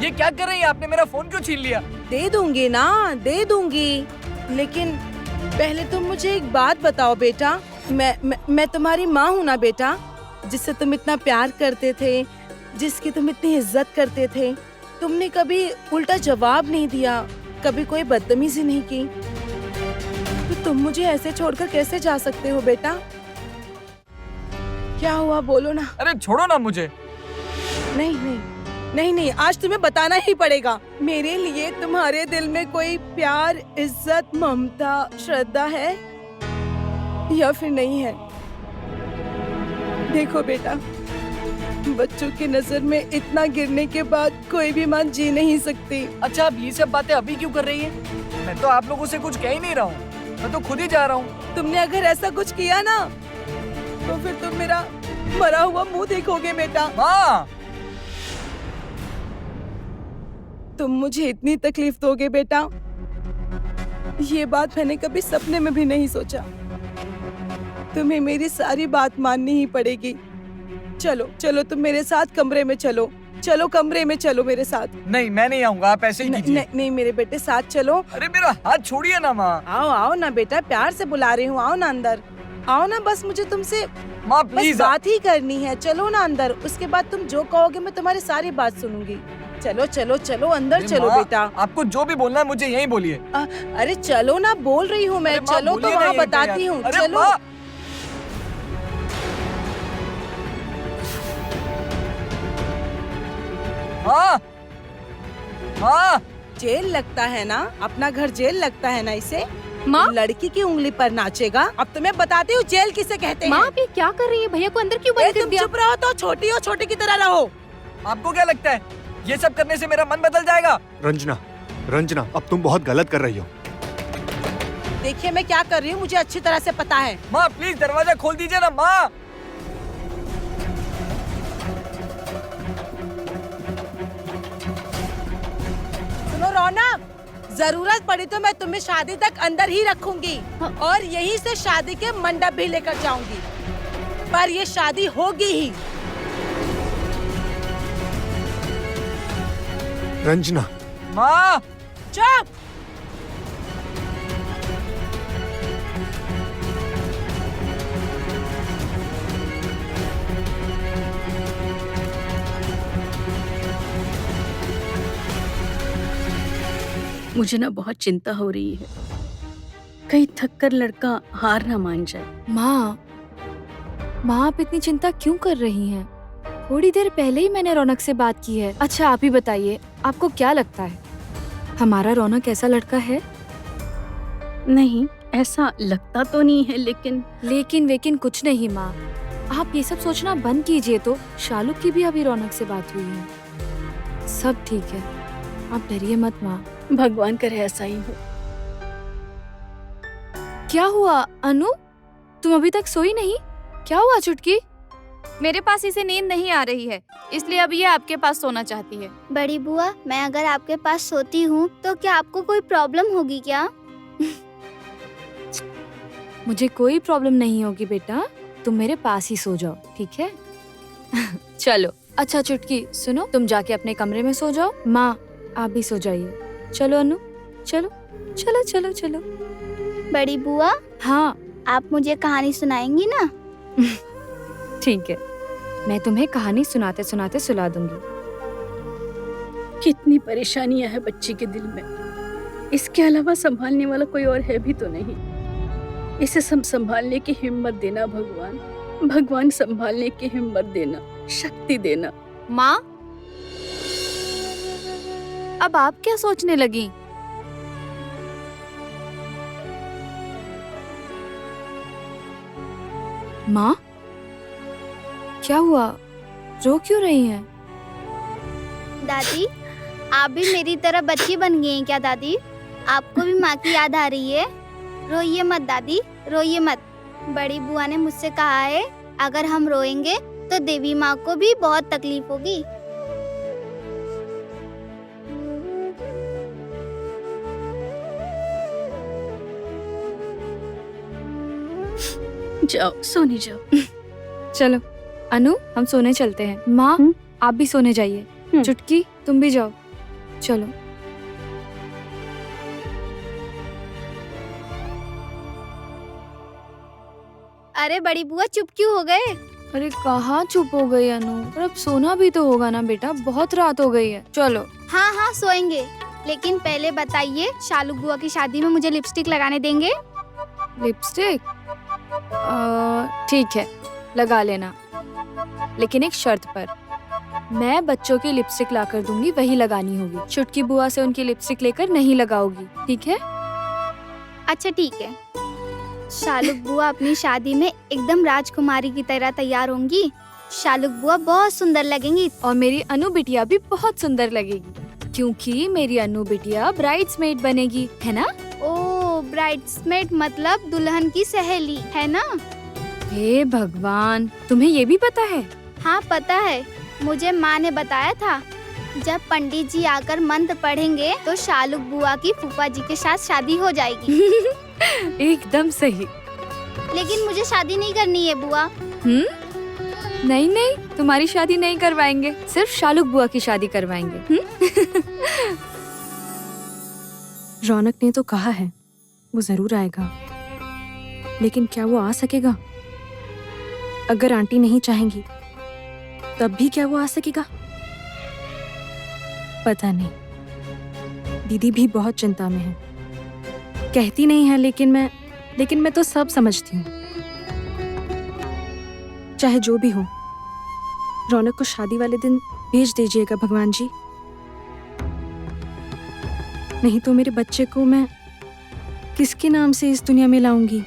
ये क्या कर रही है? आपने मेरा फोन क्यों छीन लिया? दे दूंगी ना, दे दूंगी, लेकिन पहले तुम मुझे एक बात बताओ बेटा। मैं तुम्हारी माँ हूँ ना बेटा, जिससे तुम इतना प्यार करते थे, जिसकी तुम इतनी इज्जत करते थे। तुमने कभी उल्टा जवाब नहीं दिया, कभी कोई बदतमीजी नहीं की, तो तुम मुझे ऐसे छोड़कर कैसे जा सकते हो बेटा? क्या हुआ, बोलो ना। अरे छोड़ो ना मुझे। नहीं, आज तुम्हें बताना ही पड़ेगा। मेरे लिए तुम्हारे दिल में कोई प्यार, इज्जत, ममता, श्रद्धा है या फिर नहीं है? देखो बेटा, बच्चों की नजर में इतना गिरने के बाद कोई भी माँ जी नहीं सकती। अच्छा, आप ये सब बातें अभी क्यों कर रही हैं? मैं तो आप लोगों से कुछ कह ही नहीं रहा हूँ, मैं तो खुद ही जा रहा हूँ। तुमने अगर ऐसा कुछ किया ना, तो फिर तुम मेरा मरा हुआ मुंह देखोगे बेटा। माँ, तुम मुझे इतनी तकलीफ दोगे बेटा, ये बात मैंने कभी सपने में भी नहीं सोचा। तुम्हें मेरी सारी बात माननी ही पड़ेगी। चलो तुम मेरे साथ कमरे में चलो। कमरे में चलो मेरे साथ। नहीं, मैं नहीं आऊंगा, आप ऐसे ही कीजिए। नहीं मेरे बेटे, साथ चलो। अरे मेरा हाथ छोड़िए ना माँ। आओ ना बेटा, प्यार से बुला रही हूँ, आओ ना अंदर। आओ ना, बस मुझे तुमसे माँ प्लीज बात ही करनी है। चलो ना अंदर, उसके बाद तुम जो कहोगे मैं तुम्हारी सारी बात सुनूंगी। चलो चलो चलो अंदर अरे चलो माँ, बेटा। आपको जो भी बोलना है मुझे यहीं बोलिए। अरे चलो ना, बोल रही हूँ मैं। अरे माँ, चलो तो बोलिए ना वहाँ यहीं पे बताती यार। हूँ। अरे चलो। माँ। हाँ हाँ, जेल लगता है ना, अपना घर जेल लगता है ना इसे। माँ, लड़की की उंगली पर नाचेगा। अब तुम्हें बताती हूँ जेल किसे कहते हैं। माँ आप ये क्या कर रही है? भैया को अंदर क्यों बंद कर तुम दिया? चुप रहो तो छोटी हो, छोटी की तरह रहो। आपको क्या लगता है ये सब करने से मेरा मन बदल जाएगा? रंजना, रंजना, अब तुम बहुत गलत कर रही हो। देखिए मैं क्या कर रही हूँ, मुझे अच्छी तरह से पता है। माँ प्लीज दरवाजा खोल दीजिए ना माँ। सुनो रौनक, जरूरत पड़ी तो मैं तुम्हें शादी तक अंदर ही रखूंगी और यहीं से शादी के मंडप भी लेकर जाऊंगी, पर ये शादी होगी ही। रंजना, माँ चुप। मुझे ना बहुत चिंता हो रही है, कहीं थक कर लड़का हार ना मान जाए। माँ, माँ आप इतनी चिंता क्यों कर रही हैं? थोड़ी देर पहले ही मैंने रौनक से बात की है। अच्छा आप ही बताइए, आपको क्या लगता है हमारा रौनक ऐसा लड़का है? नहीं, ऐसा लगता तो नहीं है, लेकिन वेकिन कुछ नहीं माँ। आप ये सब सोचना बंद कीजिए। तो शालू की भी अभी रौनक से बात हुई है, सब ठीक है, आप डरिए मत माँ। भगवान करे ऐसा ही हो। क्या हुआ अनु, तुम अभी तक सोई नहीं? क्या हुआ चुटकी? मेरे पास इसे नींद नहीं आ रही है, इसलिए अब ये आपके पास सोना चाहती है। बड़ी बुआ, मैं अगर आपके पास सोती हूँ तो क्या आपको कोई प्रॉब्लम होगी क्या? मुझे कोई प्रॉब्लम नहीं होगी बेटा, तुम मेरे पास ही सो जाओ, ठीक है? चलो। अच्छा चुटकी सुनो, तुम जाके अपने कमरे में सो जाओ। माँ आप भी सो जाइए। चलो अनु, चलो चलो चलो चलो। बड़ी बुआ, हाँ आप मुझे कहानी सुनाएंगी ना? ठीक है, मैं तुम्हें कहानी सुनाते सुनाते सुला दूंगी। कितनी परेशानियां हैं बच्ची के दिल में, इसके अलावा संभालने वाला कोई और है भी तो नहीं। इसे संभालने की हिम्मत देना भगवान, भगवान संभालने की हिम्मत देना, शक्ति देना। माँ, अब आप क्या सोचने लगी? माँ क्या हुआ, रो क्यों रही हैं? दादी, आप भी मेरी तरह बच्ची बन गई हैं क्या दादी? आपको भी माँ की याद आ रही है? रोइए मत दादी, रोइए मत। बड़ी बुआ ने मुझसे कहा है अगर हम रोएंगे तो देवी माँ को भी बहुत तकलीफ होगी। जाओ सोने जाओ। चलो अनु, हम सोने चलते हैं। माँ आप भी सोने जाइए। चुटकी तुम भी जाओ, चलो। अरे बड़ी बुआ चुप क्यों हो गए? अरे कहाँ चुप हो गई अनु, और अब सोना भी तो होगा ना बेटा, बहुत रात हो गई है। चलो। हाँ हाँ सोएंगे, लेकिन पहले बताइए शालू बुआ की शादी में मुझे लिपस्टिक लगाने देंगे? लिपस्टिक? ठीक है, लगा लेना, लेकिन एक शर्त पर। मैं बच्चों की लिपस्टिक ला कर दूंगी, वही लगानी होगी। चुटकी बुआ से उनकी लिपस्टिक लेकर नहीं लगाओगी, ठीक है? अच्छा ठीक है। शालू बुआ अपनी शादी में एकदम राजकुमारी की तरह तैयार होंगी। शालू बुआ बहुत सुंदर लगेंगी और मेरी अनु बिटिया भी बहुत सुंदर लगेगी, क्योंकि मेरी अनु बिटिया ब्राइड्समेड बनेगी, है ना? ओ, ब्राइड्समेड मतलब दुल्हन की सहेली, है ना? हे भगवान, तुम्हें ये भी पता है? हाँ पता है, मुझे माँ ने बताया था। जब पंडित जी आकर मंत्र पढ़ेंगे तो शालू बुआ की फूफा जी के साथ शादी हो जाएगी। एकदम सही। लेकिन मुझे शादी नहीं करनी है बुआ। नहीं नहीं, तुम्हारी शादी नहीं करवाएंगे, सिर्फ शालू बुआ की शादी करवाएंगे। रौनक ने तो कहा है वो जरूर आएगा, लेकिन क्या वो आ सकेगा? अगर आंटी नहीं चाहेंगी तब भी क्या वो आ सकेगा? पता नहीं, दीदी भी बहुत चिंता में है। कहती नहीं है लेकिन मैं तो सब समझती हूँ। चाहे जो भी हो, रौनक को शादी वाले दिन भेज दीजिएगा भगवान जी, नहीं तो मेरे बच्चे को मैं किसके नाम से इस दुनिया में लाऊंगी।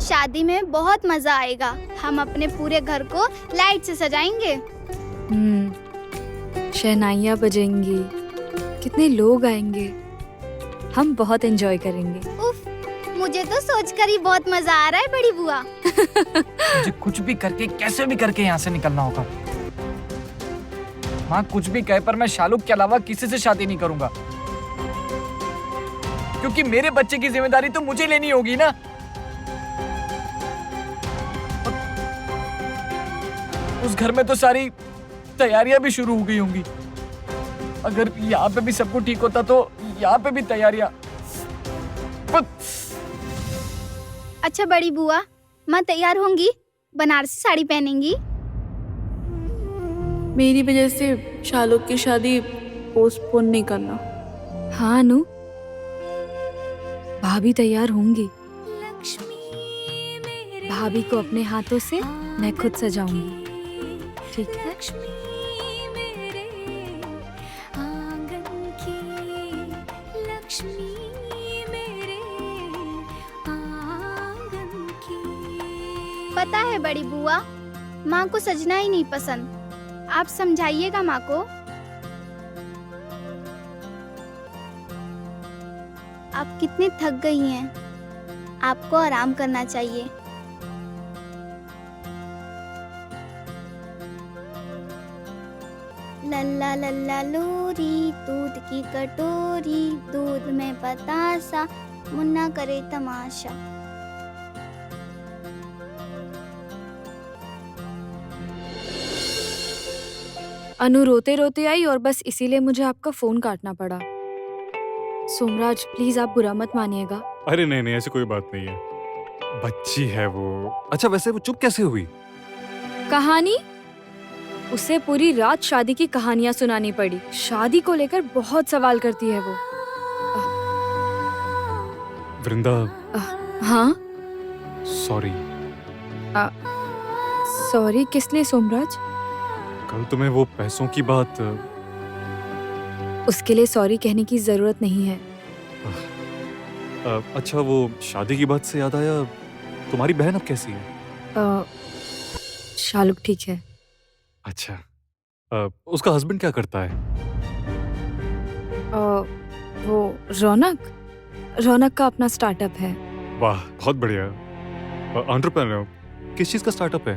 शादी में बहुत मजा आएगा। हम अपने पूरे घर को लाइट से सजाएंगे। शहनाइयाँ बजेंगी, कितने लोग आएंगे, हम बहुत एंजॉय करेंगे। उफ, मुझे तो सोचकर ही बहुत मजा आ रहा है बड़ी बुआ। मुझे कुछ भी करके, कैसे भी करके यहाँ से निकलना होगा। माँ कुछ भी कहे पर मैं शालुक के अलावा किसी से शादी नहीं करूंगा, क्योंकि मेरे बच्चे की जिम्मेदारी तो मुझे लेनी होगी ना। उस घर में तो सारी तैयारियां भी शुरू हो गई होंगी। अगर यहाँ पे भी सब कुछ ठीक होता तो यहाँ पे भी तैयारियां। अच्छा बड़ी बुआ, माँ तैयार होंगी, बनारसी साड़ी पहनेंगी। मेरी वजह से शालुक की शादी पोस्टपोन नहीं करना। हाँ अनु, भाभी तैयार होंगी। भाभी को अपने हाथों से मैं खुद सजाऊंगी, ठीक है? पता है बड़ी बुआ, माँ को सजना ही नहीं पसंद। आप समझाइएगा माँ को। आप कितनी थक गई हैं, आपको आराम करना चाहिए। लल्ला लल्ला लोरी, दूध की कटोरी, दूध में बतासा, मुन्ना करे तमाशा। अनु रोते रोते आई और बस इसीलिए मुझे आपका फोन काटना पड़ा। सोमराज प्लीज आप बुरा मत मानिएगा। अरे नहीं नहीं, ऐसी कोई बात नहीं है, बच्ची है वो। अच्छा वैसे वो चुप कैसे हुई? कहानी? उसे पूरी रात शादी की कहानियां सुनानी पड़ी। शादी को लेकर बहुत सवाल करती है वो। वृंदा। हाँ सॉरी। सॉरी किस लिए सोमराज? कल तुम्हें वो पैसों की बात। उसके लिए सॉरी कहने की जरूरत नहीं है। अच्छा वो शादी की बात से याद आया, तुम्हारी बहन अब कैसी है? शालुक ठीक है। अच्छा उसका हस्बैंड क्या करता है? वो रौनक का अपना स्टार्टअप है। वाह बहुत बढ़िया। एंटरप्रेन्योर, किस चीज का स्टार्टअप है?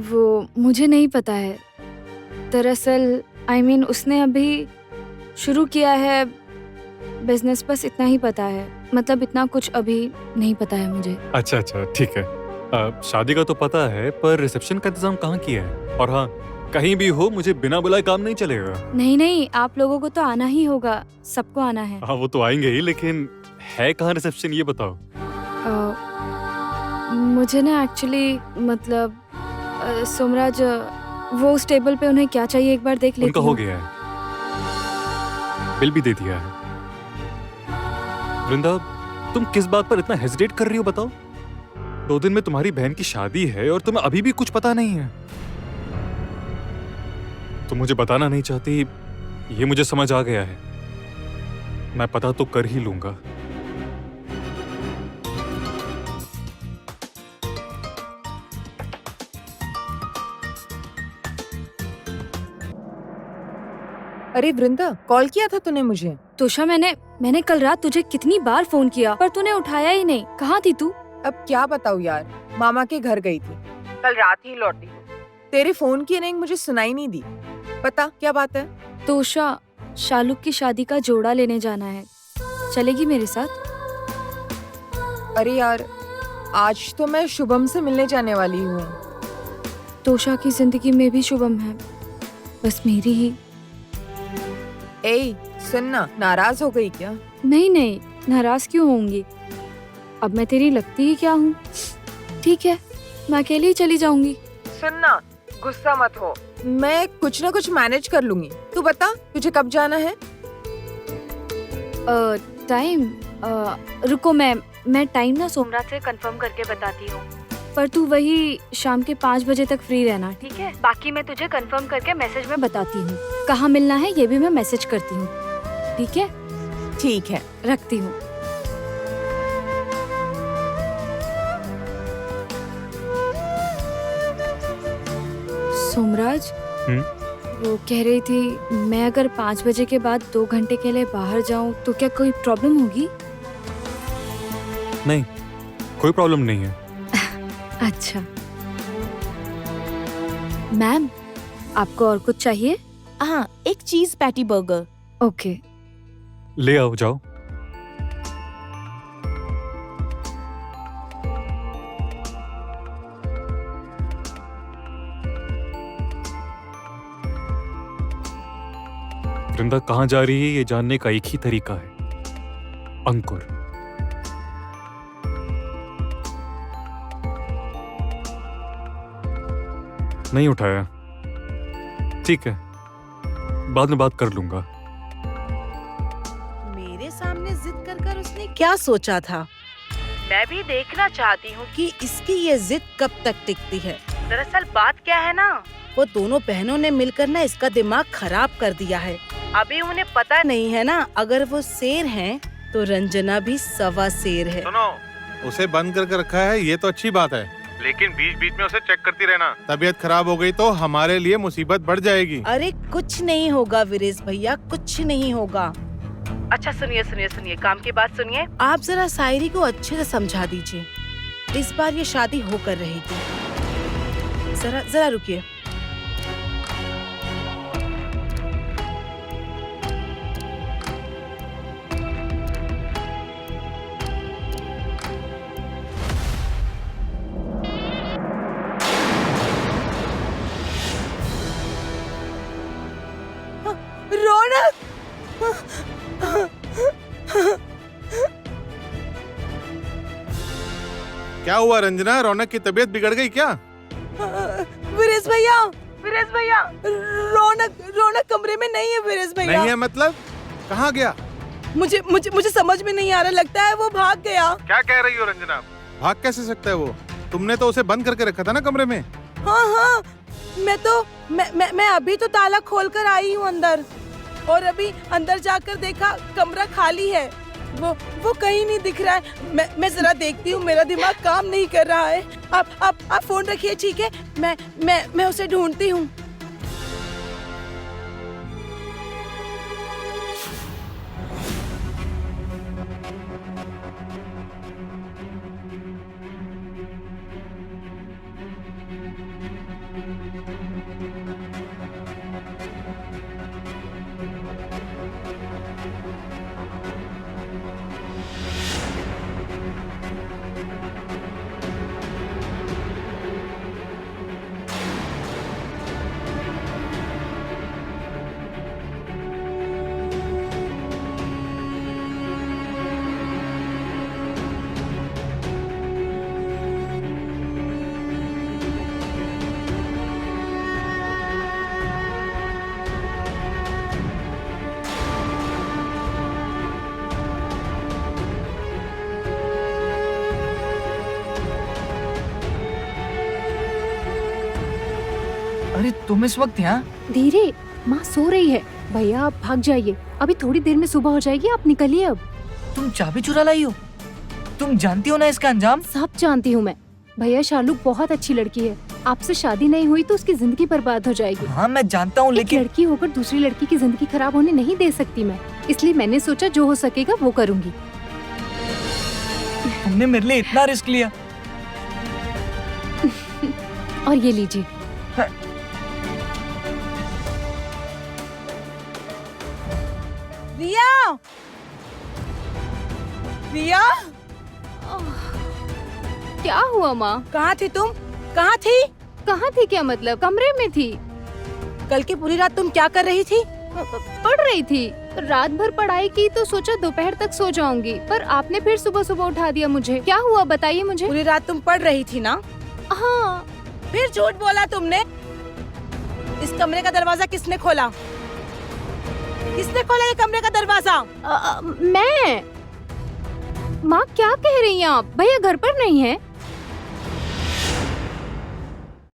वो मुझे नहीं पता है दरअसल। उसने अभी शुरू किया है बिजनेस, बस इतना ही पता है। मतलब इतना कुछ अभी नहीं पता है मुझे। अच्छा अच्छा ठीक है। शादी का तो पता है, पर रिसेप्शन का इंतजाम कहाँ किया है? और हाँ, कहीं भी हो मुझे बिना बुलाए काम नहीं चलेगा। नहीं नहीं, आप लोगों को तो आना ही होगा, सबको आना है। हाँ वो तो आएंगे ही, लेकिन है कहाँ रिसेप्शन ये बताओ। मुझे ना एक्चुअली मतलब सोमराज, वो उस टेबल पे उन्हें क्या चाहिए एक बार देख लेती उनका हूँ। हो गया है, बिल भी दे दिया है। वृंदा तुम किस बात पर इतना हेजिटेट कर रही हो बताओ? 2 दिन में तुम्हारी बहन की शादी है और तुम्हें अभी भी कुछ पता नहीं है। तुम मुझे बताना नहीं चाहती, ये मुझे समझ आ गया है। मैं पता तो कर ही लूंगा। अरे वृंदा, कॉल किया था तूने मुझे? तोशा मैंने कल रात तुझे कितनी बार फोन किया पर तूने उठाया ही नहीं। कहाँ थी तू? अब क्या बताऊँ यार, मामा के घर गई थी, कल रात ही लौटी। तेरे फोन की रिंग मुझे सुनाई नहीं दी। बता क्या बात है? तोशा, शालुक की शादी का जोड़ा लेने जाना है, चलेगी मेरे साथ? अरे यार, आज तो मैं शुभम से मिलने जाने वाली हूँ। तोशा की जिंदगी में भी शुभम है, बस मेरी ही। ए सुनना, नाराज हो गई क्या? नहीं नहीं, नाराज क्यों होंगी? अब मैं तेरी लगती ही क्या हूँ? ठीक है, मैं अकेली ही चली जाऊंगी। सुनना, गुस्सा मत हो, मैं कुछ ना कुछ मैनेज कर लूंगी। तू बता तुझे कब जाना है? टाइम रुको, मैं टाइम ना सोमनाथ से कंफर्म करके बताती हूँ। पर तू वही शाम के 5 बजे तक फ्री रहना, ठीक है? बाकी मैं तुझे कंफर्म करके मैसेज में बताती हूँ। कहाँ मिलना है ये भी मैं मैसेज करती हूँ, ठीक है? ठीक है, रखती हूँ। सोमराज, वो कह रही थी मैं अगर 5 बजे के बाद 2 घंटे के लिए बाहर जाऊं तो क्या कोई प्रॉब्लम होगी? नहीं, कोई प्रॉब्लम नहीं है। अच्छा मैम, आपको और कुछ चाहिए? हाँ, एक चीज पैटी बर्गर। ओके, ले आओ, जाओ। वृंदा कहाँ जा रही है ये जानने का एक ही तरीका है, अंकुर। नहीं उठाया, ठीक है, बाद में बात कर लूंगा। मेरे सामने जिद कर उसने क्या सोचा था? मैं भी देखना चाहती हूँ कि इसकी ये जिद कब तक टिकती है। दरअसल बात क्या है ना, वो दोनों बहनों ने मिलकर ना इसका दिमाग खराब कर दिया है। अभी उन्हें पता नहीं है ना, अगर वो शेर हैं तो रंजना भी सवा शेर है। सुनो, उसे बंद करके रखा है ये तो अच्छी बात है, लेकिन बीच बीच में उसे चेक करती रहना। तबीयत खराब हो गई तो हमारे लिए मुसीबत बढ़ जाएगी। अरे कुछ नहीं होगा वीरेश भैया, कुछ नहीं होगा। अच्छा सुनिए सुनिए सुनिए, काम की बात सुनिए। आप जरा शायरी को अच्छे से समझा दीजिए, इस बार ये शादी होकर रहेगी। जरा रुकिए। रौनक, क्या हुआ रंजना, रौनक की तबीयत बिगड़ गई क्या? वीरेश भैया, रौनक कमरे में नहीं है। वीरेश भैया नहीं है मतलब? कहाँ गया? मुझे समझ में नहीं आ रहा, लगता है वो भाग गया। क्या कह रही हो रंजना, भाग कैसे सकता है वो? तुमने तो उसे बंद करके रखा था ना कमरे में। हाँ, मैं अभी तो ताला खोल कर आई हूँ अंदर, और अभी अंदर जाकर देखा कमरा खाली है। वो कहीं नहीं दिख रहा है। मैं जरा देखती हूँ, मेरा दिमाग काम नहीं कर रहा है। आप फोन रखिए, ठीक है? मैं उसे ढूंढती हूँ। अरे तुम इस वक्त यहाँ? धीरे, माँ सो रही है। भैया आप भाग जाइए, अभी थोड़ी देर में सुबह हो जाएगी, आप निकलिए अब। तुम चाबी चुरा लाई हो? तुम जानती हो ना इसका अंजाम? सब जानती हूँ मैं। भैया शालू बहुत अच्छी लड़की है, आपसे शादी नहीं हुई तो उसकी जिंदगी बर्बाद हो जाएगी। हाँ मैं जानता हूँ, लेकिन लड़की होकर दूसरी लड़की की जिंदगी खराब होने नहीं दे सकती मैं, इसलिए मैंने सोचा जो हो सकेगा वो करूँगी। तुमने मेरे लिए इतना रिस्क लिया। और ये लीजिए। रिया, क्या हुआ माँ? कहाँ थी तुम? कहाँ थी? कहाँ थी क्या मतलब? कमरे में थी। कल की पूरी रात तुम क्या कर रही थी? पढ़ रही थी। रात भर पढ़ाई की तो सोचा दोपहर तक सो जाऊंगी, पर आपने फिर सुबह सुबह उठा दिया मुझे। क्या हुआ बताइए मुझे। पूरी रात तुम पढ़ रही थी ना? हाँ। फिर झूठ बोला तुमने। इस कमरे का दरवाजा किसने खोला? किसने खोला ये कमरे का दरवाजा? मैं। माँ क्या कह रही हैं आप? भैया घर पर नहीं है।